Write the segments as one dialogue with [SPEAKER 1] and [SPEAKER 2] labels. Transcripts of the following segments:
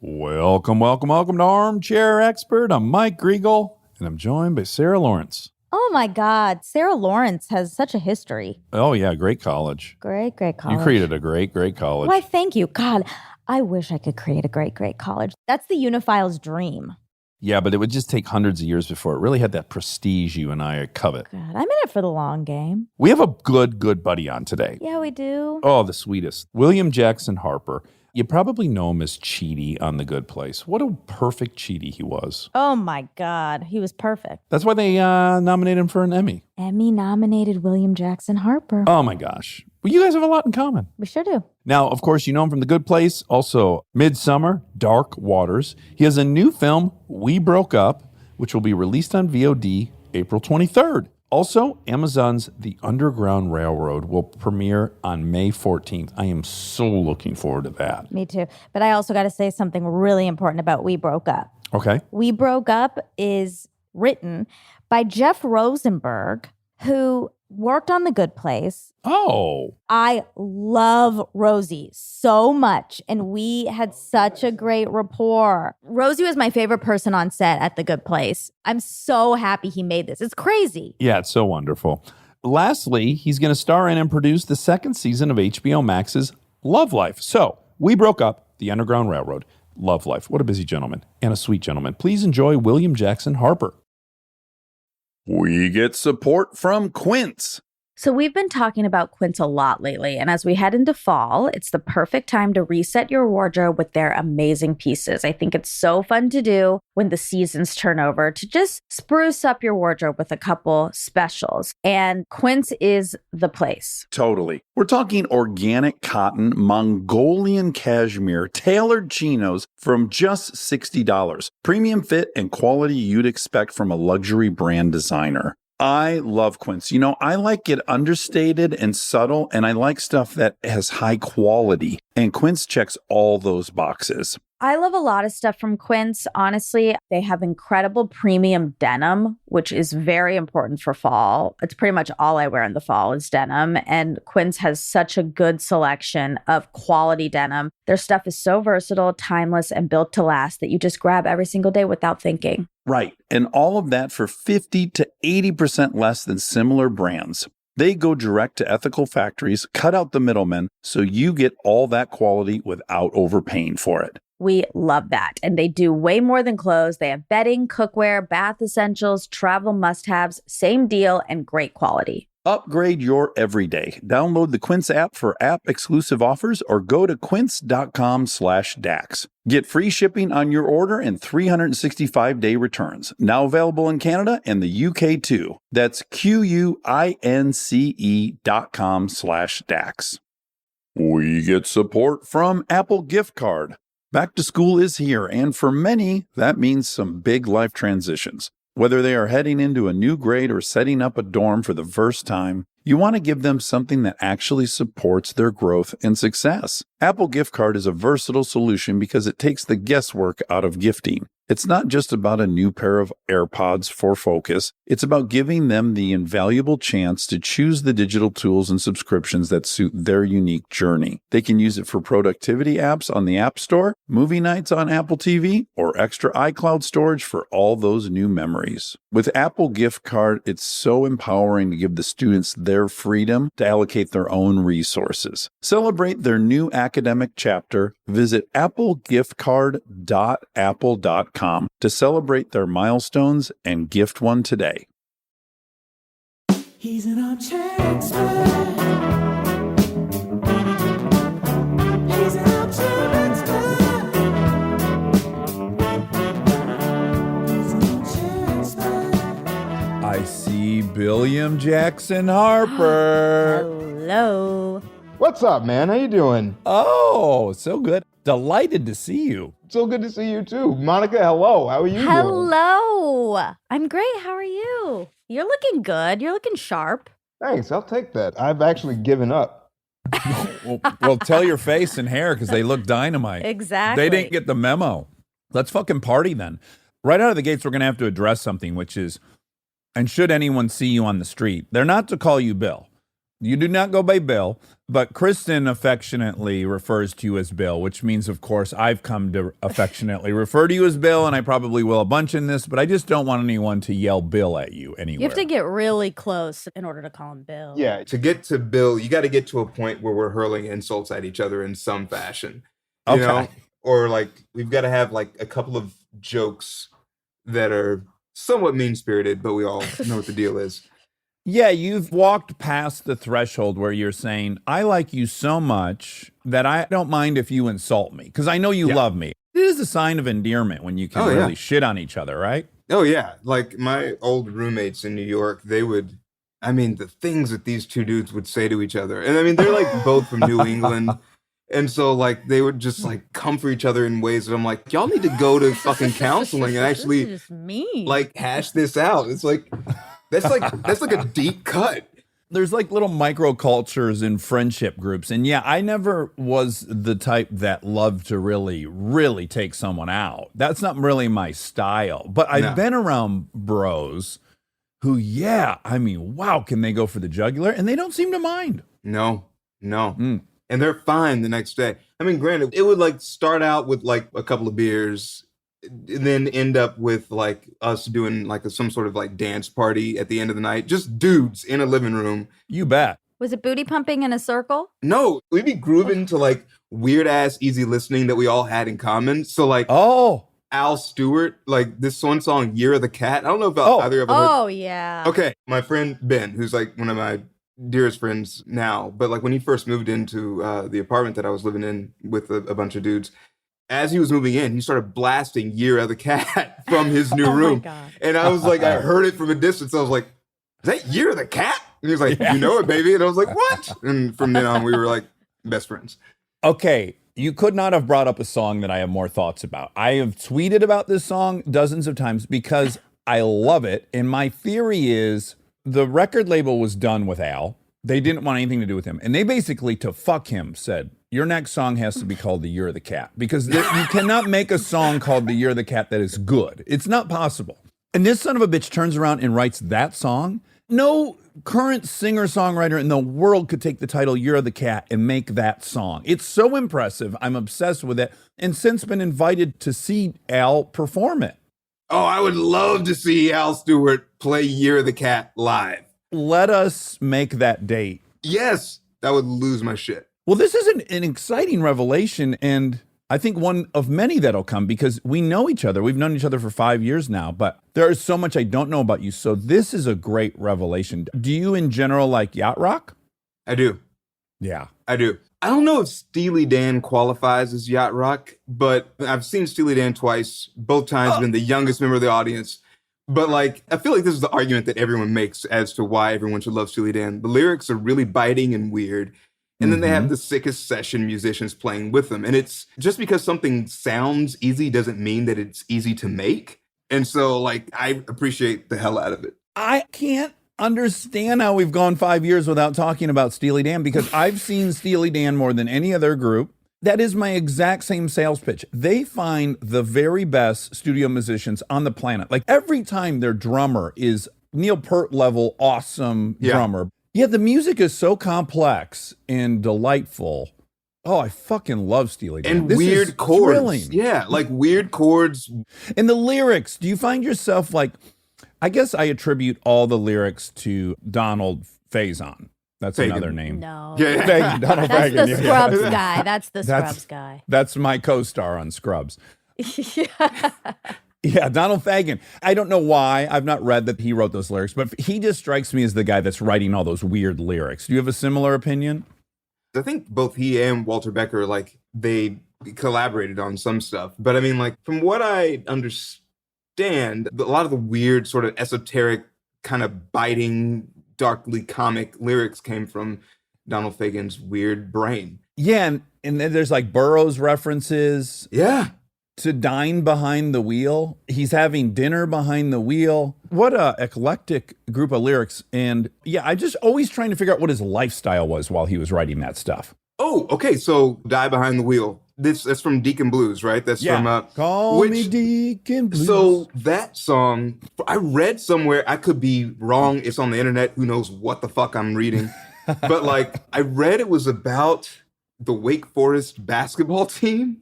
[SPEAKER 1] Welcome to Armchair Expert. I'm Mike Griegel, and I'm joined by Sarah Lawrence.
[SPEAKER 2] Oh, my God. Sarah Lawrence has such a history.
[SPEAKER 1] Oh, yeah, great college.
[SPEAKER 2] Great college.
[SPEAKER 1] You created a great college.
[SPEAKER 2] Why, thank you. God, I wish I could create a great college. That's the uniphile's dream.
[SPEAKER 1] Yeah, but it would just take hundreds of years before it really had that prestige you and I covet.
[SPEAKER 2] God, I'm in it for the long game.
[SPEAKER 1] We have a good buddy on today.
[SPEAKER 2] Yeah, we do.
[SPEAKER 1] Oh, the sweetest. William Jackson Harper. You probably know him as Chidi on The Good Place. What a perfect Chidi he was.
[SPEAKER 2] Oh, my God. He was perfect.
[SPEAKER 1] That's why they nominated him for an Emmy.
[SPEAKER 2] Emmy-nominated William Jackson Harper.
[SPEAKER 1] Oh, my gosh. Well, you guys have a lot in common.
[SPEAKER 2] We sure do.
[SPEAKER 1] Now, of course, you know him from The Good Place, also Midsommar, Dark Waters. He has a new film, We Broke Up, which will be released on VOD April 23rd. Also, Amazon's The Underground Railroad will premiere on May 14th. I am so looking forward to that.
[SPEAKER 2] Me too. But I also got to say something really important about We Broke Up.
[SPEAKER 1] Okay.
[SPEAKER 2] We Broke Up is written by Jeff Rosenberg, who worked on The Good Place.
[SPEAKER 1] Oh.
[SPEAKER 2] I love Rosie so much, and we had such a great rapport. Rosie was my favorite person on set at The Good Place. I'm so happy he made this. It's crazy.
[SPEAKER 1] Yeah, it's so wonderful. Lastly, he's going to star in and produce the second season of HBO Max's Love Life. So, We Broke Up, The Underground Railroad, Love Life. What a busy gentleman and a sweet gentleman. Please enjoy William Jackson Harper. We get support from Quince.
[SPEAKER 2] So we've been talking about Quince a lot lately, and as we head into fall, it's the perfect time to reset your wardrobe with their amazing pieces. I think it's so fun to do when the seasons turn over to just spruce up your wardrobe with a couple specials, and Quince is the place.
[SPEAKER 1] Totally. We're talking organic cotton, Mongolian cashmere, tailored chinos from just $60. Premium fit and quality you'd expect from a luxury brand designer. I love Quince. You know, I like it understated and subtle, and I like stuff that has high quality. And Quince checks all those boxes.
[SPEAKER 2] I love a lot of stuff from Quince. Honestly, they have incredible premium denim, which is very important for fall. It's pretty much all I wear in the fall is denim. And Quince has such a good selection of quality denim. Their stuff is so versatile, timeless, and built to last that you just grab every single day without thinking.
[SPEAKER 1] Right. And all of that for 50 to 80% less than similar brands. They go direct to ethical factories, cut out the middlemen, so you get all that quality without overpaying for it.
[SPEAKER 2] We love that. And they do way more than clothes. They have bedding, cookware, bath essentials, travel must-haves, same deal, and great quality.
[SPEAKER 1] Upgrade your everyday. Download the Quince app for app-exclusive offers or go to quince.com/Dax. Get free shipping on your order and 365-day returns. Now available in Canada and the UK too. That's QUINCE.com/Dax. We get support from Apple Gift Card. Back to school is here, and for many, that means some big life transitions. Whether they are heading into a new grade or setting up a dorm for the first time, you want to give them something that actually supports their growth and success. Apple Gift Card is a versatile solution because it takes the guesswork out of gifting. It's not just about a new pair of AirPods for focus. It's about giving them the invaluable chance to choose the digital tools and subscriptions that suit their unique journey. They can use it for productivity apps on the App Store, movie nights on Apple TV, or extra iCloud storage for all those new memories. With Apple Gift Card, it's so empowering to give the students their freedom to allocate their own resources. Celebrate their new academic chapter. Visit applegiftcard.apple.com to celebrate their milestones and gift one today.
[SPEAKER 3] He's an armchair expert. He's an armchair expert. He's an armchair expert.
[SPEAKER 1] I see William Jackson Harper.
[SPEAKER 2] Hello.
[SPEAKER 4] What's up, man? How you doing?
[SPEAKER 1] Oh, so good. Delighted to see you.
[SPEAKER 4] So good to see you too. Monica, hello. How are you doing?
[SPEAKER 2] Hello. I'm great. How are you? You're looking good. You're looking sharp.
[SPEAKER 4] Thanks. I'll take that. I've actually given up.
[SPEAKER 1] Well, tell your face and hair because they look dynamite.
[SPEAKER 2] Exactly.
[SPEAKER 1] They didn't get the memo. Let's fucking party then. Right out of the gates, we're going to have to address something, which is, and should anyone see you on the street, they're not to call you Bill. You do not go by Bill, but Kristen affectionately refers to you as Bill, which means, of course, I've come to affectionately refer to you as Bill, and I probably will a bunch in this, but I just don't want anyone to yell Bill at you anywhere.
[SPEAKER 5] You have to get really close in order to call him Bill.
[SPEAKER 4] Yeah, to get to Bill, you got to get to a point where we're hurling insults at each other in some fashion. You know? Or like we've got to have like a couple of jokes that are somewhat mean-spirited, but we all know what the deal is.
[SPEAKER 1] Yeah, you've walked past the threshold where you're saying, I like you so much that I don't mind if you insult me, because I know you love me. It is a sign of endearment when you can really shit on each other, right?
[SPEAKER 4] Oh, yeah. Like my old roommates in New York, they would, I mean, the things that these two dudes would say to each other. And I mean, they're like both from New England. And so like they would just like come for each other in ways that I'm like, y'all need to go to fucking counseling and actually
[SPEAKER 5] This is just mean.
[SPEAKER 4] like hash this out. It's like, that's like a deep cut.
[SPEAKER 1] There's like little microcultures in friendship groups. And yeah, I never was the type that loved to really, really take someone out. That's not really my style. But I've been around bros who, I mean, wow, can they go for the jugular? And they don't seem to mind.
[SPEAKER 4] No. And they're fine the next day. I mean, granted, it would like start out with like a couple of beers and then end up with like us doing like some sort of like dance party at the end of the night. Just dudes in a living room.
[SPEAKER 1] You bet.
[SPEAKER 5] Was it booty pumping in a circle?
[SPEAKER 4] No, we'd be grooving to like weird ass easy listening that we all had in common. So like Al Stewart, like this one song, Year of the Cat. I don't know if either of you ever heard.
[SPEAKER 5] Oh, yeah.
[SPEAKER 4] Okay, my friend Ben, who's like one of my dearest friends now, but like when he first moved into the apartment that I was living in with a bunch of dudes, as he was moving in, he started blasting Year of the Cat from his new room.
[SPEAKER 5] My God.
[SPEAKER 4] And I was like, I heard it from a distance. I was like, is that Year of the Cat? And he was like, you know it, baby. And I was like, what? And from then on, we were like best friends.
[SPEAKER 1] Okay, you could not have brought up a song that I have more thoughts about. I have tweeted about this song dozens of times because I love it. And my theory is the record label was done with Al. They didn't want anything to do with him. And they basically, to fuck him, said, your next song has to be called The Year of the Cat. Because you cannot make a song called The Year of the Cat that is good. It's not possible. And this son of a bitch turns around and writes that song. No current singer-songwriter in the world could take the title Year of the Cat and make that song. It's so impressive. I'm obsessed with it. And since been invited to see Al perform it.
[SPEAKER 4] Oh, I would love to see Al Stewart play Year of the Cat live.
[SPEAKER 1] Let us make that date.
[SPEAKER 4] Yes, that would lose my shit.
[SPEAKER 1] Well, this is an exciting revelation, and I think one of many that'll come because we know each other. We've known each other for 5 years now, but there is so much I don't know about you. So this is a great revelation. Do you in general like yacht rock?
[SPEAKER 4] I do.
[SPEAKER 1] Yeah.
[SPEAKER 4] I do. I don't know if Steely Dan qualifies as yacht rock, but I've seen Steely Dan twice, both times been the youngest member of the audience. But like, I feel like this is the argument that everyone makes as to why everyone should love Steely Dan. The lyrics are really biting and weird. And then they have the sickest session musicians playing with them. And it's just because something sounds easy doesn't mean that it's easy to make. And so like, I appreciate the hell out of it.
[SPEAKER 1] I can't understand how we've gone 5 years without talking about Steely Dan because I've seen Steely Dan more than any other group. That is my exact same sales pitch. They find the very best studio musicians on the planet. Like every time their drummer is Neil Peart level awesome drummer. Yeah, the music is so complex and delightful. Oh, I fucking love Steely Dan.
[SPEAKER 4] And
[SPEAKER 1] This
[SPEAKER 4] weird
[SPEAKER 1] is
[SPEAKER 4] chords.
[SPEAKER 1] thrilling.
[SPEAKER 4] Yeah, like weird chords.
[SPEAKER 1] And the lyrics, do you find yourself like, I guess I attribute all the lyrics to Donald Faison. That's
[SPEAKER 4] Fagan.
[SPEAKER 1] Another name.
[SPEAKER 5] No.
[SPEAKER 4] Yeah.
[SPEAKER 1] Fagan, Donald
[SPEAKER 5] That's
[SPEAKER 1] Fagan.
[SPEAKER 5] the
[SPEAKER 1] yeah.
[SPEAKER 5] Scrubs guy. That's the
[SPEAKER 1] That's-
[SPEAKER 5] Scrubs guy.
[SPEAKER 1] That's my co-star on Scrubs.
[SPEAKER 5] Yeah.
[SPEAKER 1] Yeah, Donald Fagan. I don't know why. I've not read that he wrote those lyrics, but he just strikes me as the guy that's writing all those weird lyrics. Do you have a similar opinion?
[SPEAKER 4] I think both he and Walter Becker, like, they collaborated on some stuff. But I mean, like, from what I understand, a lot of the weird, sort of esoteric, kind of biting, darkly comic lyrics came from Donald Fagen's weird brain.
[SPEAKER 1] Yeah, and then there's like Burroughs references.
[SPEAKER 4] Yeah.
[SPEAKER 1] To dine behind the wheel. He's having dinner behind the wheel. What a eclectic group of lyrics. And yeah, I just always trying to figure out what his lifestyle was while he was writing that stuff.
[SPEAKER 4] Oh, okay. So Die Behind the Wheel. That's from Deacon Blues, right? That's from
[SPEAKER 1] Call Me Deacon Blues.
[SPEAKER 4] So that song, I read somewhere, I could be wrong. It's on the internet. Who knows what the fuck I'm reading. But like, I read it was about the Wake Forest basketball team.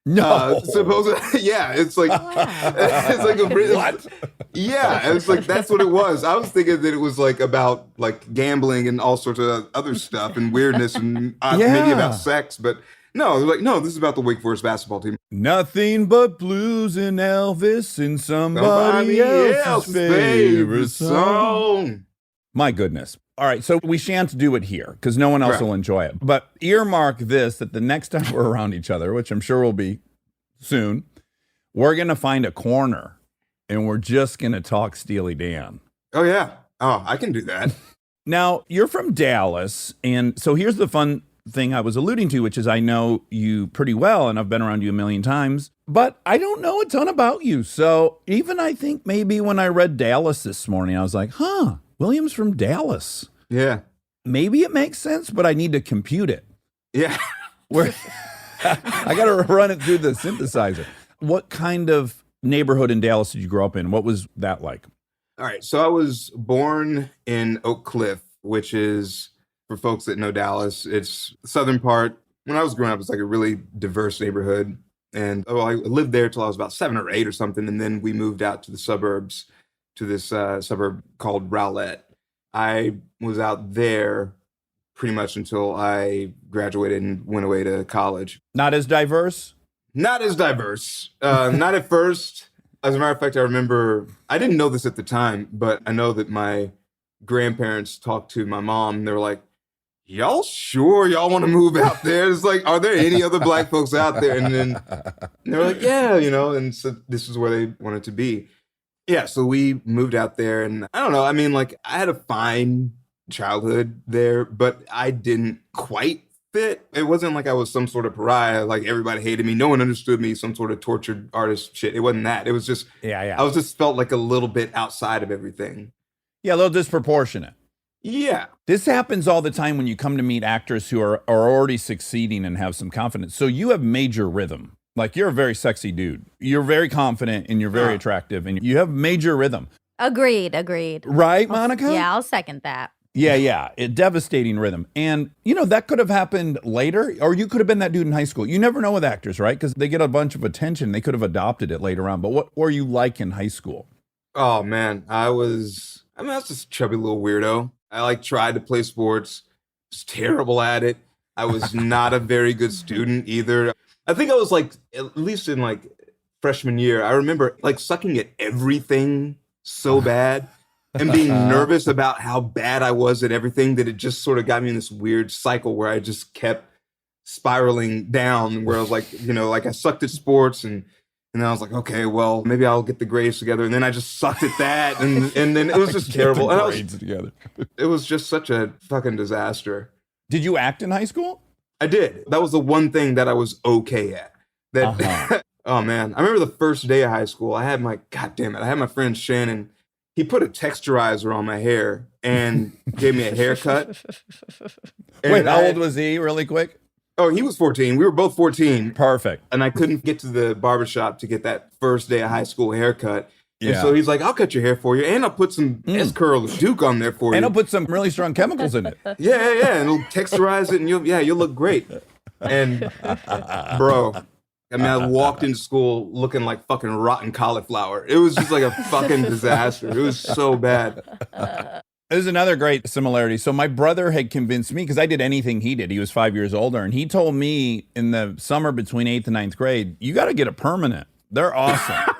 [SPEAKER 1] No.
[SPEAKER 4] Supposedly, yeah, it's like it's like
[SPEAKER 1] What?
[SPEAKER 4] yeah, it's like that's what it was. I was thinking that it was like about like gambling and all sorts of other stuff and weirdness and maybe
[SPEAKER 1] Yeah.
[SPEAKER 4] about sex, but no, they're like, no, this is about the Wake Forest basketball team.
[SPEAKER 1] Nothing but blues and Elvis and somebody else's favorite song. My goodness. All right, so we shan't do it here because no one else
[SPEAKER 4] Right.
[SPEAKER 1] will enjoy it. But earmark this that the next time we're around each other, which I'm sure will be soon, we're going to find a corner and we're just going to talk Steely Dan.
[SPEAKER 4] Oh yeah, oh, I can do that.
[SPEAKER 1] Now, you're from Dallas, and so here's the fun thing I was alluding to, which is I know you pretty well, and I've been around you a million times, but I don't know a ton about you. So even I think maybe when I read Dallas this morning, I was like, huh, William's from Dallas.
[SPEAKER 4] Yeah,
[SPEAKER 1] Maybe it makes sense, but I need to compute it.
[SPEAKER 4] yeah.
[SPEAKER 1] Where I got to run it through the synthesizer. What kind of neighborhood in Dallas did you grow up in? What was that like?
[SPEAKER 4] All right, so I was born in Oak Cliff, which is, for folks that know Dallas, it's the southern part. When I was growing up, it's like a really diverse neighborhood. And I lived there till I was about 7 or 8 or something. And then we moved out to the suburbs, to this suburb called Rowlett. I was out there pretty much until I graduated and went away to college.
[SPEAKER 1] Not as diverse?
[SPEAKER 4] Not as diverse. Not at first. As a matter of fact, I remember, I didn't know this at the time, but I know that my grandparents talked to my mom and they were like, y'all sure y'all want to move out there? It's like, are there any other black folks out there? And then they were like, yeah, and so this is where they wanted to be. Yeah, so we moved out there and I don't know, I mean, like I had a fine childhood there, but I didn't quite fit. It wasn't like I was some sort of pariah, like everybody hated me, no one understood me, some sort of tortured artist shit. It wasn't that. It was just,
[SPEAKER 1] Yeah.
[SPEAKER 4] I was just felt like a little bit outside of everything.
[SPEAKER 1] Yeah, a little disproportionate.
[SPEAKER 4] Yeah.
[SPEAKER 1] This happens all the time when you come to meet actors who are already succeeding and have some confidence. So you have major rhythm. Like you're a very sexy dude. You're very confident and you're very attractive and you have major rhythm.
[SPEAKER 5] Agreed.
[SPEAKER 1] Right, Monica?
[SPEAKER 5] Yeah, I'll second that.
[SPEAKER 1] Yeah. Devastating rhythm. And, that could have happened later, or you could have been that dude in high school. You never know with actors, right? Because they get a bunch of attention. They could have adopted it later on. But what were you like in high school?
[SPEAKER 4] Oh man, I was just a chubby little weirdo. I tried to play sports, was terrible at it. I was not a very good student either. I think I was at least in freshman year, I remember sucking at everything so bad and being nervous about how bad I was at everything that it just sort of got me in this weird cycle where I just kept spiraling down where I was I sucked at sports and then I was like, okay, well, maybe I'll get the grades together. And then I just sucked at that. And then it was just terrible. And
[SPEAKER 1] Together.
[SPEAKER 4] it was just such a fucking disaster.
[SPEAKER 1] Did you act in high school?
[SPEAKER 4] I did. That was the one thing that I was okay at. Oh man. I remember the first day of high school, I had my friend Shannon. He put a texturizer on my hair and gave me a haircut.
[SPEAKER 1] Wait, how old was he really quick?
[SPEAKER 4] Oh, he was 14. We were both 14.
[SPEAKER 1] Perfect.
[SPEAKER 4] And I couldn't get to the barbershop to get that first day of high school haircut. And
[SPEAKER 1] Yeah.
[SPEAKER 4] so he's like, I'll cut your hair for you. And I'll put some S-Curl Duke on there for you.
[SPEAKER 1] And I'll put some really strong chemicals in it.
[SPEAKER 4] Yeah. And it'll texturize it and you'll look great. And bro, I walked into school looking like fucking rotten cauliflower. It was just like a fucking disaster. It was so bad.
[SPEAKER 1] There's another great similarity. So my brother had convinced me, because I did anything he did. He was 5 years older. And he told me in the summer between 8th and 9th grade, you got to get a permanent. They're awesome.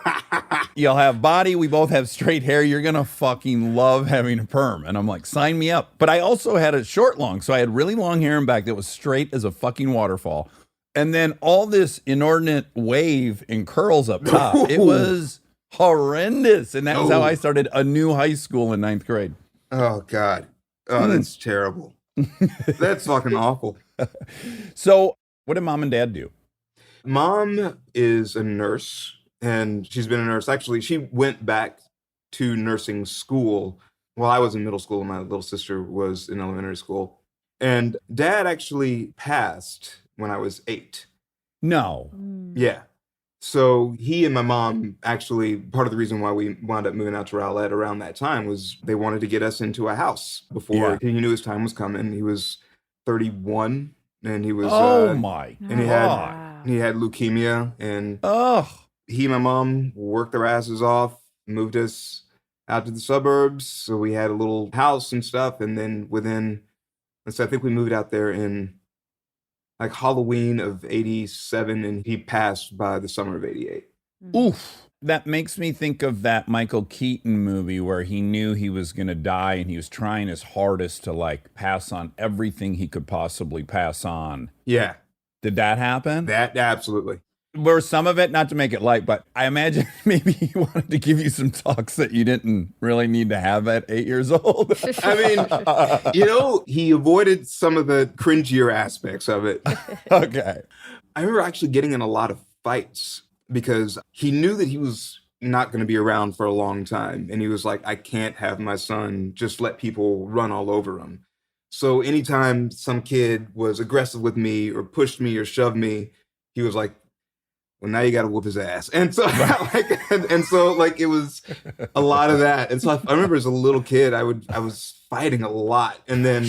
[SPEAKER 1] You'll have body. We both have straight hair. You're going to fucking love having a perm. And I'm like, sign me up. But I also had a short long. So I had really long hair in back that was straight as a fucking waterfall. And then all this inordinate wave and curls up top. It was horrendous. And that was how I started a new high school in 9th grade.
[SPEAKER 4] Oh, God. Oh, that's terrible. That's fucking awful.
[SPEAKER 1] So what did mom and dad do?
[SPEAKER 4] Mom is a nurse, and she's been a nurse. Actually, she went back to nursing school while I was in middle school and my little sister was in elementary school. And dad actually passed when I was 8.
[SPEAKER 1] No.
[SPEAKER 4] Yeah. So he and my mom actually, part of the reason why we wound up moving out to Rowlett around that time was they wanted to get us into a house before he knew his time was coming. He was 31 and he was
[SPEAKER 1] Oh my
[SPEAKER 4] and he
[SPEAKER 1] God.
[SPEAKER 4] had leukemia, and
[SPEAKER 1] Oh,
[SPEAKER 4] he and my mom worked their asses off, moved us out to the suburbs. So we had a little house and stuff. And then I think we moved out there in like Halloween of 87, and he passed by the summer of 88.
[SPEAKER 1] oof. That makes me think of that Michael Keaton movie where he knew he was going to die and he was trying his hardest to like pass on everything he could possibly pass on.
[SPEAKER 4] Yeah,
[SPEAKER 1] Did that happen?
[SPEAKER 4] that absolutely.
[SPEAKER 1] Were some of it, not to make it light, but I imagine maybe he wanted to give you some talks that you didn't really need to have at 8 years old.
[SPEAKER 4] I mean, he avoided some of the cringier aspects of it.
[SPEAKER 1] Okay.
[SPEAKER 4] I remember actually getting in a lot of fights because he knew that he was not going to be around for a long time. And he was like, I can't have my son just let people run all over him. So anytime some kid was aggressive with me or pushed me or shoved me, he was like, well, now you got to whoop his ass. And so it was a lot of that. And so I remember as a little kid, I was fighting a lot. And then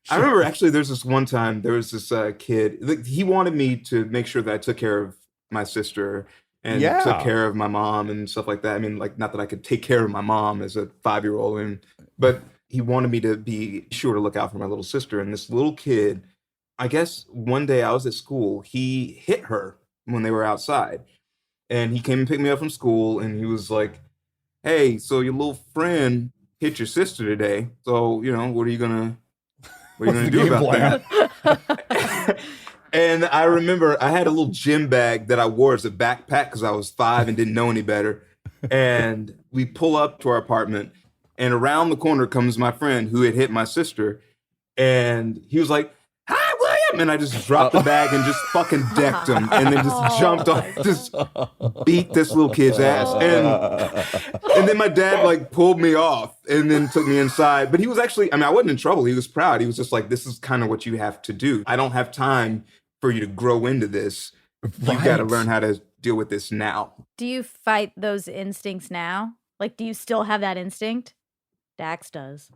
[SPEAKER 4] I remember actually there's this one time there was this kid, he wanted me to make sure that I took care of my sister and took care of my mom and stuff like that. I mean, like, not that I could take care of my mom as a 5-year-old, but he wanted me to be sure to look out for my little sister. And this little kid, I guess one day I was at school, he hit her when they were outside. And he came and picked me up from school and he was like, hey, so your little friend hit your sister today. So, what are you gonna do about that? And I remember I had a little gym bag that I wore as a backpack because I was 5 and didn't know any better. And we pull up to our apartment, and around the corner comes my friend who had hit my sister. And he was like, hi, William. And I just dropped the bag and just fucking decked him. And then just jumped off, just beat this little kid's ass. And then my dad like pulled me off and then took me inside. But he was actually, I wasn't in trouble. He was proud. He was just like, this is kind of what you have to do. I don't have time for you to grow into this. You've got to learn how to deal with this now.
[SPEAKER 5] Do you fight those instincts now? Like, do you still have that instinct? Dax does.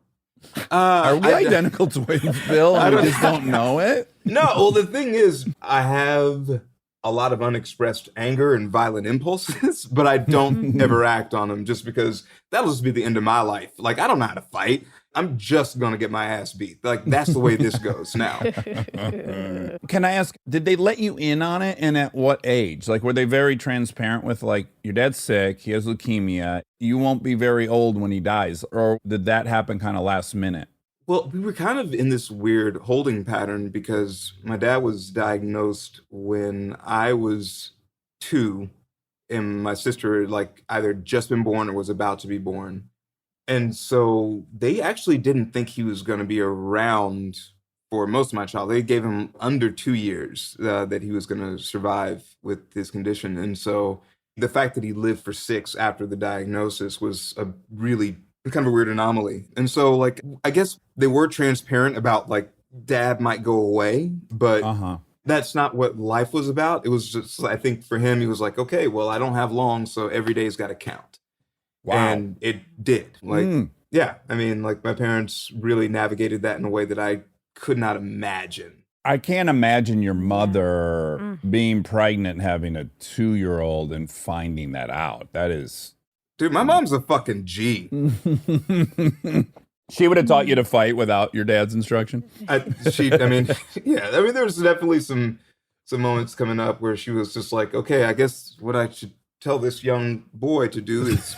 [SPEAKER 1] Are we identical twins, Bill? And we just don't know it?
[SPEAKER 4] No, well, the thing is, I have a lot of unexpressed anger and violent impulses, but I don't ever act on them just because that'll just be the end of my life. Like, I don't know how to fight. I'm just going to get my ass beat. Like, that's the way this goes now.
[SPEAKER 1] Can I ask, did they let you in on it, and at what age? Like, were they very transparent with, like, your dad's sick, he has leukemia, you won't be very old when he dies? Or did that happen kind of last minute?
[SPEAKER 4] Well, we were kind of in this weird holding pattern because my dad was diagnosed when I was 2, and my sister had, like, either just been born or was about to be born. And so they actually didn't think he was going to be around for most of my childhood. They gave him under 2 years that he was going to survive with his condition. And so the fact that he lived for 6 after the diagnosis was a really kind of a weird anomaly. And so, like, I guess they were transparent about, like, dad might go away, but that's not what life was about. It was just, I think for him, he was like, okay, well, I don't have long, so every day's got to count. Wow. And it did. Like, yeah, I mean, like, my parents really navigated that in a way that I could not imagine.
[SPEAKER 1] I can't imagine your mother being pregnant, having a 2-year-old and finding that out. That is...
[SPEAKER 4] Dude, my mom's a fucking G.
[SPEAKER 1] She would have taught you to fight without your dad's instruction?
[SPEAKER 4] There's definitely some moments coming up where she was just like, okay, I guess what I should tell this young boy to do is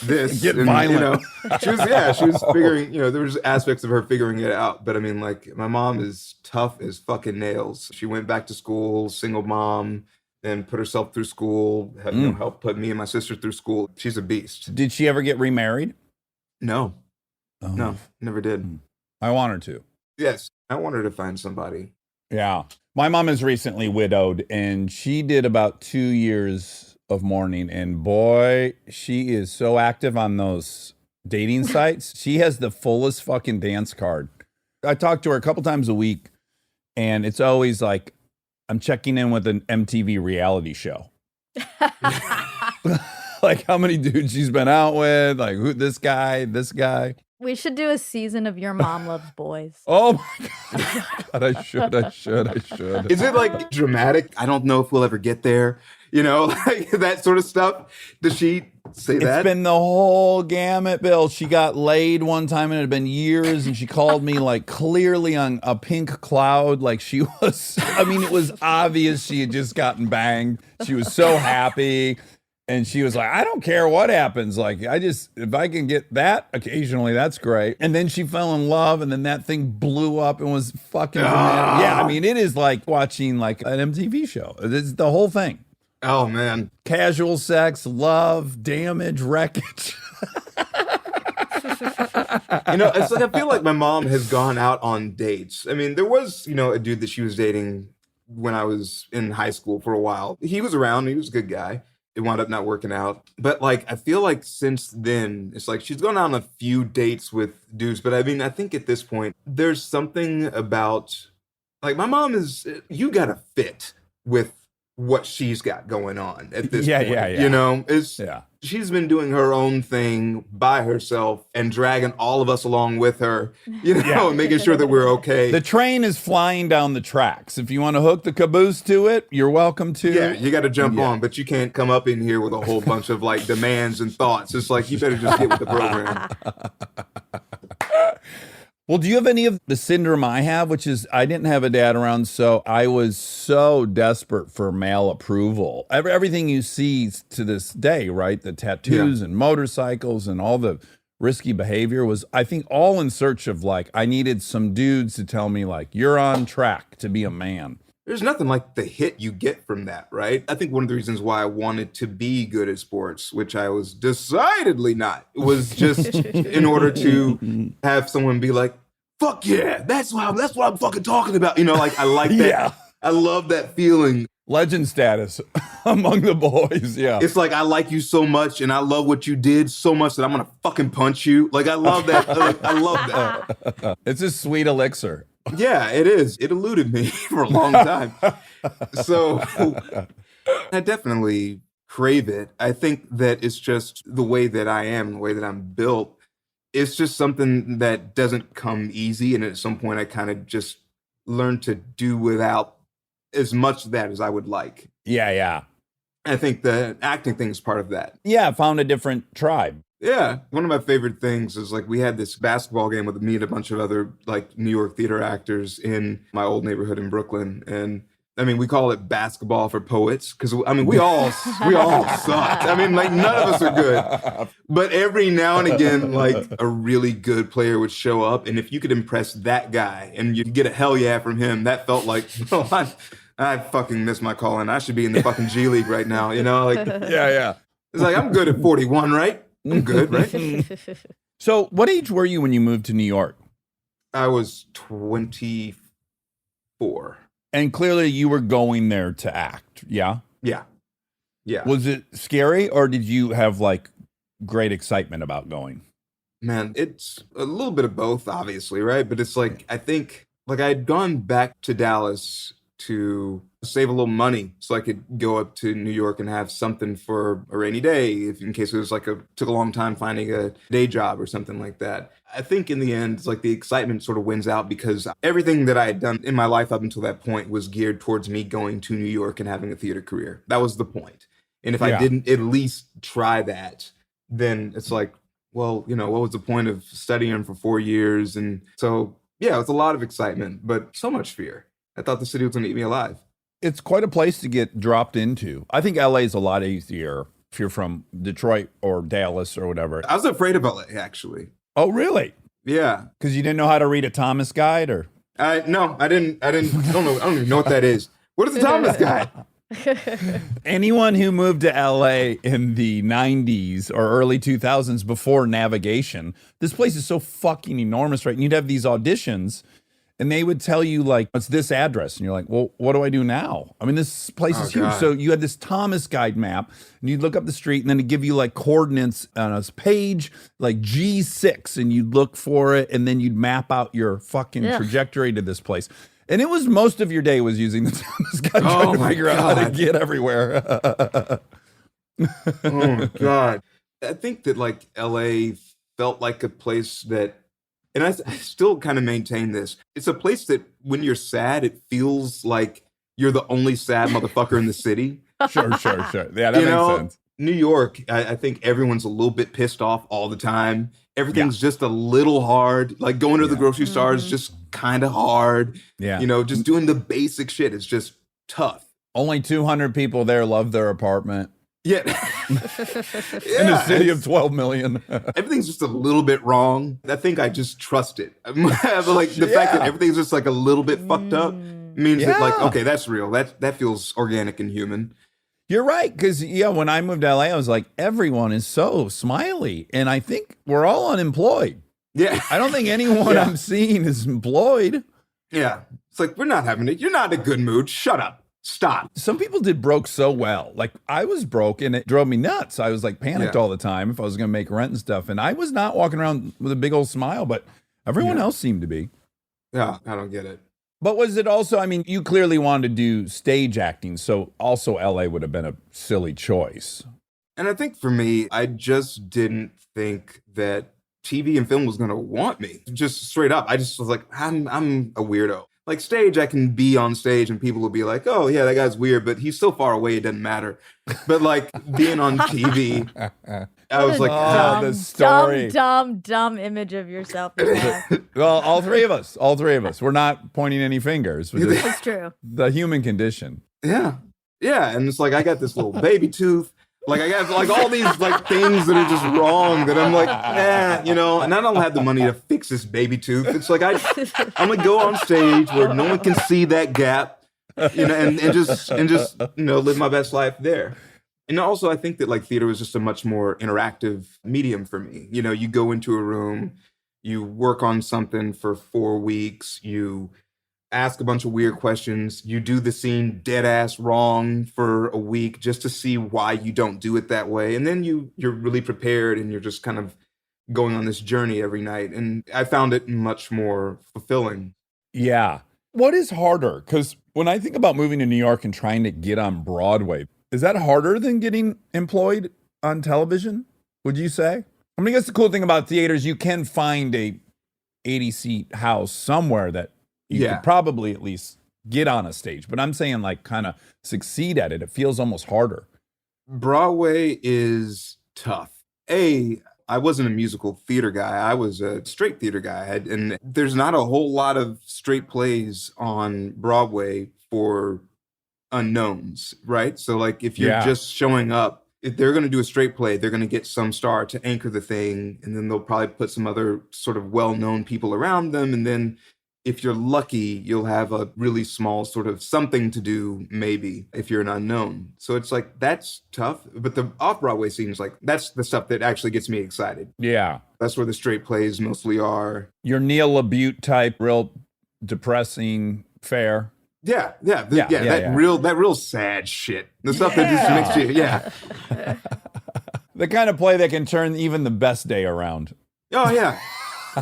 [SPEAKER 4] this.
[SPEAKER 1] Get violent.
[SPEAKER 4] She was figuring, there was aspects of her figuring it out. But I mean, like, my mom is tough as fucking nails. She went back to school, single mom, and put herself through school, helped put me and my sister through school. She's a beast.
[SPEAKER 1] Did she ever get remarried?
[SPEAKER 4] No.
[SPEAKER 1] Oh.
[SPEAKER 4] No, never did.
[SPEAKER 1] I want her to.
[SPEAKER 4] Yes, I want her to find somebody.
[SPEAKER 1] Yeah. My mom is recently widowed, and she did about 2 years of mourning, and boy, she is so active on those dating sites. She has the fullest fucking dance card. I talk to her a couple times a week, and it's always like I'm checking in with an MTV reality show. Like how many dudes she's been out with, like who this guy.
[SPEAKER 5] We should do a season of Your Mom Loves Boys.
[SPEAKER 1] Oh my God, I should.
[SPEAKER 4] Is it like dramatic? I don't know if we'll ever get there. You know, like that sort of stuff. Does she say that?
[SPEAKER 1] It's been the whole gamut, Bill. She got laid one time and it had been years, and she called me like clearly on a pink cloud. Like she was, I mean, it was obvious she had just gotten banged. She was so happy. And she was like, I don't care what happens. Like, if I can get that occasionally, that's great. And then she fell in love, and then that thing blew up and was fucking dramatic. Yeah, I mean, it is like watching like an MTV show. It's the whole thing.
[SPEAKER 4] Oh, man.
[SPEAKER 1] Casual sex, love, damage, wreckage.
[SPEAKER 4] You know, it's like I feel like my mom has gone out on dates. I mean, there was, a dude that she was dating when I was in high school for a while. He was around. He was a good guy. It wound up not working out. But like, I feel like since then, it's like she's gone on a few dates with dudes. But I mean, I think at this point, there's something about, like, my mom you got to fit with what she's got going on at this point.
[SPEAKER 1] Yeah.
[SPEAKER 4] You know, she's been doing her own thing by herself and dragging all of us along with her, and making sure that we're okay.
[SPEAKER 1] The train is flying down the tracks. If you want to hook the caboose to it, you're welcome to.
[SPEAKER 4] Yeah, you got to jump on, but you can't come up in here with a whole bunch of like demands and thoughts. It's like, you better just get with the program.
[SPEAKER 1] Well, do you have any of the syndrome I have, which is I didn't have a dad around, so I was so desperate for male approval. Everything you see to this day, right? The tattoos and motorcycles and all the risky behavior was, I think, all in search of like, I needed some dudes to tell me like, you're on track to be a man.
[SPEAKER 4] There's nothing like the hit you get from that, right? I think one of the reasons why I wanted to be good at sports, which I was decidedly not, was just in order to have someone be like, fuck yeah, that's what I'm fucking talking about. Like I like that.
[SPEAKER 1] Yeah.
[SPEAKER 4] I love that feeling.
[SPEAKER 1] Legend status among the boys, yeah.
[SPEAKER 4] It's like, I like you so much and I love what you did so much that I'm going to fucking punch you. Like, I love that. I love that.
[SPEAKER 1] It's a sweet elixir.
[SPEAKER 4] Yeah, it is. It eluded me for a long time. So I definitely crave it. I think that it's just the way that I am, the way that I'm built. It's just something that doesn't come easy. And at some point, I kind of just learned to do without as much of that as I would like.
[SPEAKER 1] Yeah.
[SPEAKER 4] I think the acting thing is part of that.
[SPEAKER 1] Yeah, found a different tribe.
[SPEAKER 4] Yeah. One of my favorite things is like we had this basketball game with me and a bunch of other like New York theater actors in my old neighborhood in Brooklyn. And I mean, we call it basketball for poets because I mean, we all suck. I mean, like none of us are good. But every now and again, like a really good player would show up. And if you could impress that guy and you get a hell yeah from him, that felt like, I fucking missed my calling. I should be in the fucking G League right now. Like,
[SPEAKER 1] Yeah.
[SPEAKER 4] It's like, I'm good at 41, right? I'm good, right?
[SPEAKER 1] So what age were you when you moved to New York?
[SPEAKER 4] I was 24.
[SPEAKER 1] And clearly you were going there to act, yeah?
[SPEAKER 4] Yeah.
[SPEAKER 1] Was it scary or did you have like great excitement about going?
[SPEAKER 4] Man, it's a little bit of both, obviously, right? But it's like, I think, like I had gone back to Dallas to save a little money so I could go up to New York and have something for a rainy day in case it was like took a long time finding a day job or something like that. I think in the end, it's like the excitement sort of wins out because everything that I had done in my life up until that point was geared towards me going to New York and having a theater career. That was the point. And if I didn't at least try that, then it's like, well, what was the point of studying for 4 years? And so, yeah, it's a lot of excitement, but so much fear. I thought the city was going to eat me alive.
[SPEAKER 1] It's quite a place to get dropped into. I think LA is a lot easier if you're from Detroit or Dallas or whatever.
[SPEAKER 4] I was afraid of LA, actually.
[SPEAKER 1] Oh, really?
[SPEAKER 4] Yeah.
[SPEAKER 1] Because you didn't know how to read a Thomas guide or?
[SPEAKER 4] No, I didn't. I don't know. I don't even know what that is. What is a Thomas guide?
[SPEAKER 1] Anyone who moved to LA in the 90s or early 2000s before navigation, this place is so fucking enormous, right? And you'd have these auditions and they would tell you like, it's this address. And you're like, well, what do I do now? I mean, this place is huge.
[SPEAKER 4] God.
[SPEAKER 1] So you had this Thomas guide map and you'd look up the street and then it'd give you like coordinates on a page, like G6, and you'd look for it. And then you'd map out your fucking trajectory to this place. And it was most of your day was using the Skype trying to
[SPEAKER 4] my
[SPEAKER 1] figure out how to
[SPEAKER 4] God.
[SPEAKER 1] get everywhere.
[SPEAKER 4] Oh my God. I think that like LA felt like a place that, and I still kind of maintain this. It's a place that when you're sad, it feels like you're the only sad motherfucker in the city.
[SPEAKER 1] Sure. Yeah, that makes sense.
[SPEAKER 4] New York, I think everyone's a little bit pissed off all the time. Everything's just a little hard. Like going to the grocery store is just kind of hard.
[SPEAKER 1] Yeah.
[SPEAKER 4] Just doing the basic shit is just tough.
[SPEAKER 1] Only 200 people there love their apartment
[SPEAKER 4] Yeah.
[SPEAKER 1] in a city of 12 million.
[SPEAKER 4] Everything's just a little bit wrong. I think I just trust it. Like the fact that everything's just like a little bit fucked up means that like,
[SPEAKER 1] Yeah.
[SPEAKER 4] okay, that's real. That feels organic and human.
[SPEAKER 1] You're right, because when I moved to LA, I was like, everyone is so smiley, and I think we're all unemployed.
[SPEAKER 4] Yeah.
[SPEAKER 1] I don't think anyone I'm seeing is employed.
[SPEAKER 4] Yeah. It's like, we're not having it. You're not in a good mood. Shut up. Stop.
[SPEAKER 1] Some people did broke so well. Like I was broke, and it drove me nuts. I was like panicked all the time if I was going to make rent and stuff, and I was not walking around with a big old smile, but everyone else seemed to be.
[SPEAKER 4] Yeah, I don't get it.
[SPEAKER 1] But was it also, I mean, you clearly wanted to do stage acting, so also LA would have been a silly choice.
[SPEAKER 4] And I think for me, I just didn't think that TV and film was going to want me. Just straight up. I just was like, I'm a weirdo. Like stage, I can be on stage and people will be like, oh yeah, that guy's weird, but he's so far away, it doesn't matter. But like being on TV, I was like,
[SPEAKER 1] Oh, the story.
[SPEAKER 5] dumb image of yourself. You have.
[SPEAKER 1] Well, all three of us. We're not pointing any fingers. We're just
[SPEAKER 5] It's true.
[SPEAKER 1] the human condition.
[SPEAKER 4] yeah. And it's like, I got this little baby tooth. Like I got like all these like things that are just wrong that I'm like, and I don't have the money to fix this baby tooth. It's like I'm gonna go on stage where no one can see that gap, and just live my best life there. And also I think that like theater was just a much more interactive medium for me. You go into a room, you work on something for 4 weeks, you ask a bunch of weird questions. You do the scene dead ass wrong for a week just to see why you don't do it that way. And then you're really prepared and you're just kind of going on this journey every night. And I found it much more fulfilling.
[SPEAKER 1] Yeah. What is harder? Because when I think about moving to New York and trying to get on Broadway, is that harder than getting employed on television, would you say? I mean, I guess the cool thing about theaters, you can find a 80-seat house somewhere that you could probably at least get on a stage. But I'm saying like kind of succeed at it. It feels almost harder.
[SPEAKER 4] Broadway is tough. I wasn't a musical theater guy. I was a straight theater guy. And there's not a whole lot of straight plays on Broadway for unknowns, right? So like if you're just showing up, if they're going to do a straight play, they're going to get some star to anchor the thing. And then they'll probably put some other sort of well-known people around them. And then if you're lucky, you'll have a really small sort of something to do, maybe, if you're an unknown. So it's like, that's tough. But the off-Broadway scene is like, that's the stuff that actually gets me excited.
[SPEAKER 1] Yeah.
[SPEAKER 4] That's where the straight plays mostly are.
[SPEAKER 1] Your Neil LaBute type, real depressing fare.
[SPEAKER 4] Yeah. That real sad shit. The stuff that just makes you,
[SPEAKER 1] The kind of play that can turn even the best day around.
[SPEAKER 4] Oh, yeah.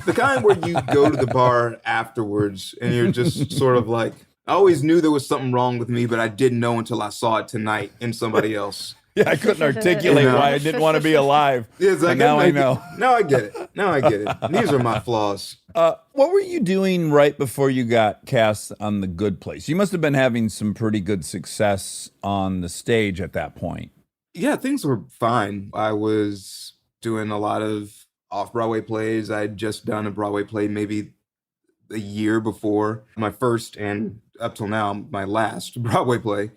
[SPEAKER 4] The kind where you go to the bar afterwards and you're just sort of like, I always knew there was something wrong with me, but I didn't know until I saw it tonight in somebody else.
[SPEAKER 1] Yeah, I couldn't articulate why I didn't want to be alive.
[SPEAKER 4] Yeah, it's like,
[SPEAKER 1] and now I know.
[SPEAKER 4] Now I get it. These are my flaws.
[SPEAKER 1] What were you doing right before you got cast on The Good Place? You must have been having some pretty good success on the stage at that point.
[SPEAKER 4] Yeah, things were fine. I was doing a lot of off-Broadway plays. I'd just done a Broadway play maybe a year before my first and up till now, my last Broadway play.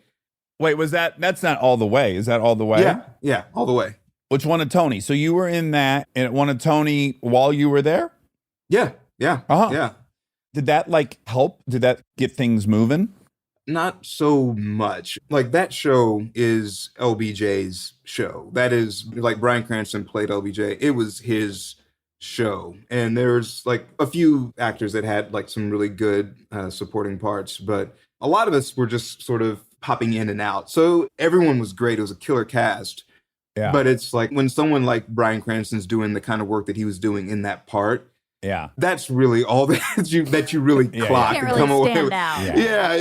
[SPEAKER 1] Wait, that's not All the Way. Is that All the Way?
[SPEAKER 4] Yeah, all the way.
[SPEAKER 1] Which won a Tony. So you were in that and it won a Tony while you were there?
[SPEAKER 4] Yeah.
[SPEAKER 1] Uh-huh.
[SPEAKER 4] Yeah.
[SPEAKER 1] Did that like help? Did that get things moving?
[SPEAKER 4] Not so much. Like that show is LBJ's show. That is like Bryan Cranston played LBJ. It was his show. And there's like a few actors that had like some really good supporting parts, but a lot of us were just sort of popping in and out. So everyone was great. It was a killer cast.
[SPEAKER 1] Yeah.
[SPEAKER 4] But it's like when someone like Bryan Cranston's doing the kind of work that he was doing in that part,
[SPEAKER 6] Yeah.
[SPEAKER 4] That's really all that you really
[SPEAKER 6] Yeah,
[SPEAKER 4] clock
[SPEAKER 5] Can't
[SPEAKER 4] and
[SPEAKER 5] really
[SPEAKER 4] come away
[SPEAKER 5] stand
[SPEAKER 4] with.
[SPEAKER 5] out.
[SPEAKER 4] Yeah,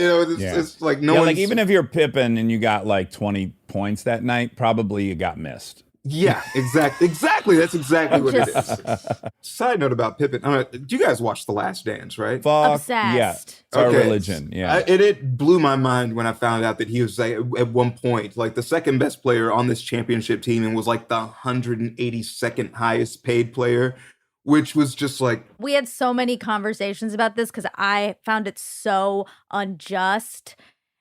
[SPEAKER 4] it's like no
[SPEAKER 6] Yeah,
[SPEAKER 4] one's
[SPEAKER 6] like even if you're Pippen and you got like 20 points that night, probably you got missed.
[SPEAKER 4] Yeah, exactly. That's exactly what it
[SPEAKER 5] Just-
[SPEAKER 4] is. Side note about Pippen. Do you guys watch The Last Dance, right?
[SPEAKER 6] Fuck
[SPEAKER 5] Obsessed.
[SPEAKER 6] yeah. It's our religion. Yeah.
[SPEAKER 4] It blew my mind when I found out that he was like, at one point like the second best player on this championship team and was like the 182nd highest paid player, which was just like,
[SPEAKER 5] We had so many conversations about this because I found it so unjust.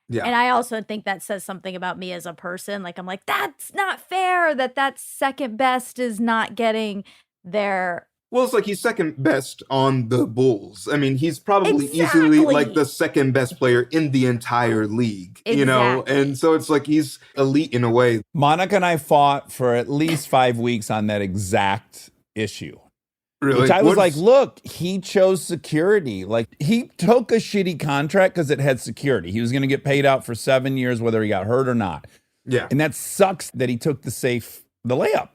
[SPEAKER 4] yeah.
[SPEAKER 5] And I also think that says something about me as a person. Like, I'm like, that's not fair that second best is not getting their.
[SPEAKER 4] Well, it's like he's second best on the Bulls. I mean, he's probably easily
[SPEAKER 5] Exactly.
[SPEAKER 4] like the second best player in the entire league, you know?
[SPEAKER 5] Exactly.
[SPEAKER 4] And so it's like he's elite in a way.
[SPEAKER 6] Monica and I fought for at least 5 weeks on that exact issue.
[SPEAKER 4] Really.
[SPEAKER 6] Which I was like,
[SPEAKER 4] What's-
[SPEAKER 6] look, he chose security. Like, he took a shitty contract because it had security. He was going to get paid out for 7 years, whether he got hurt or not.
[SPEAKER 4] yeah.
[SPEAKER 6] And that sucks that he took the layup.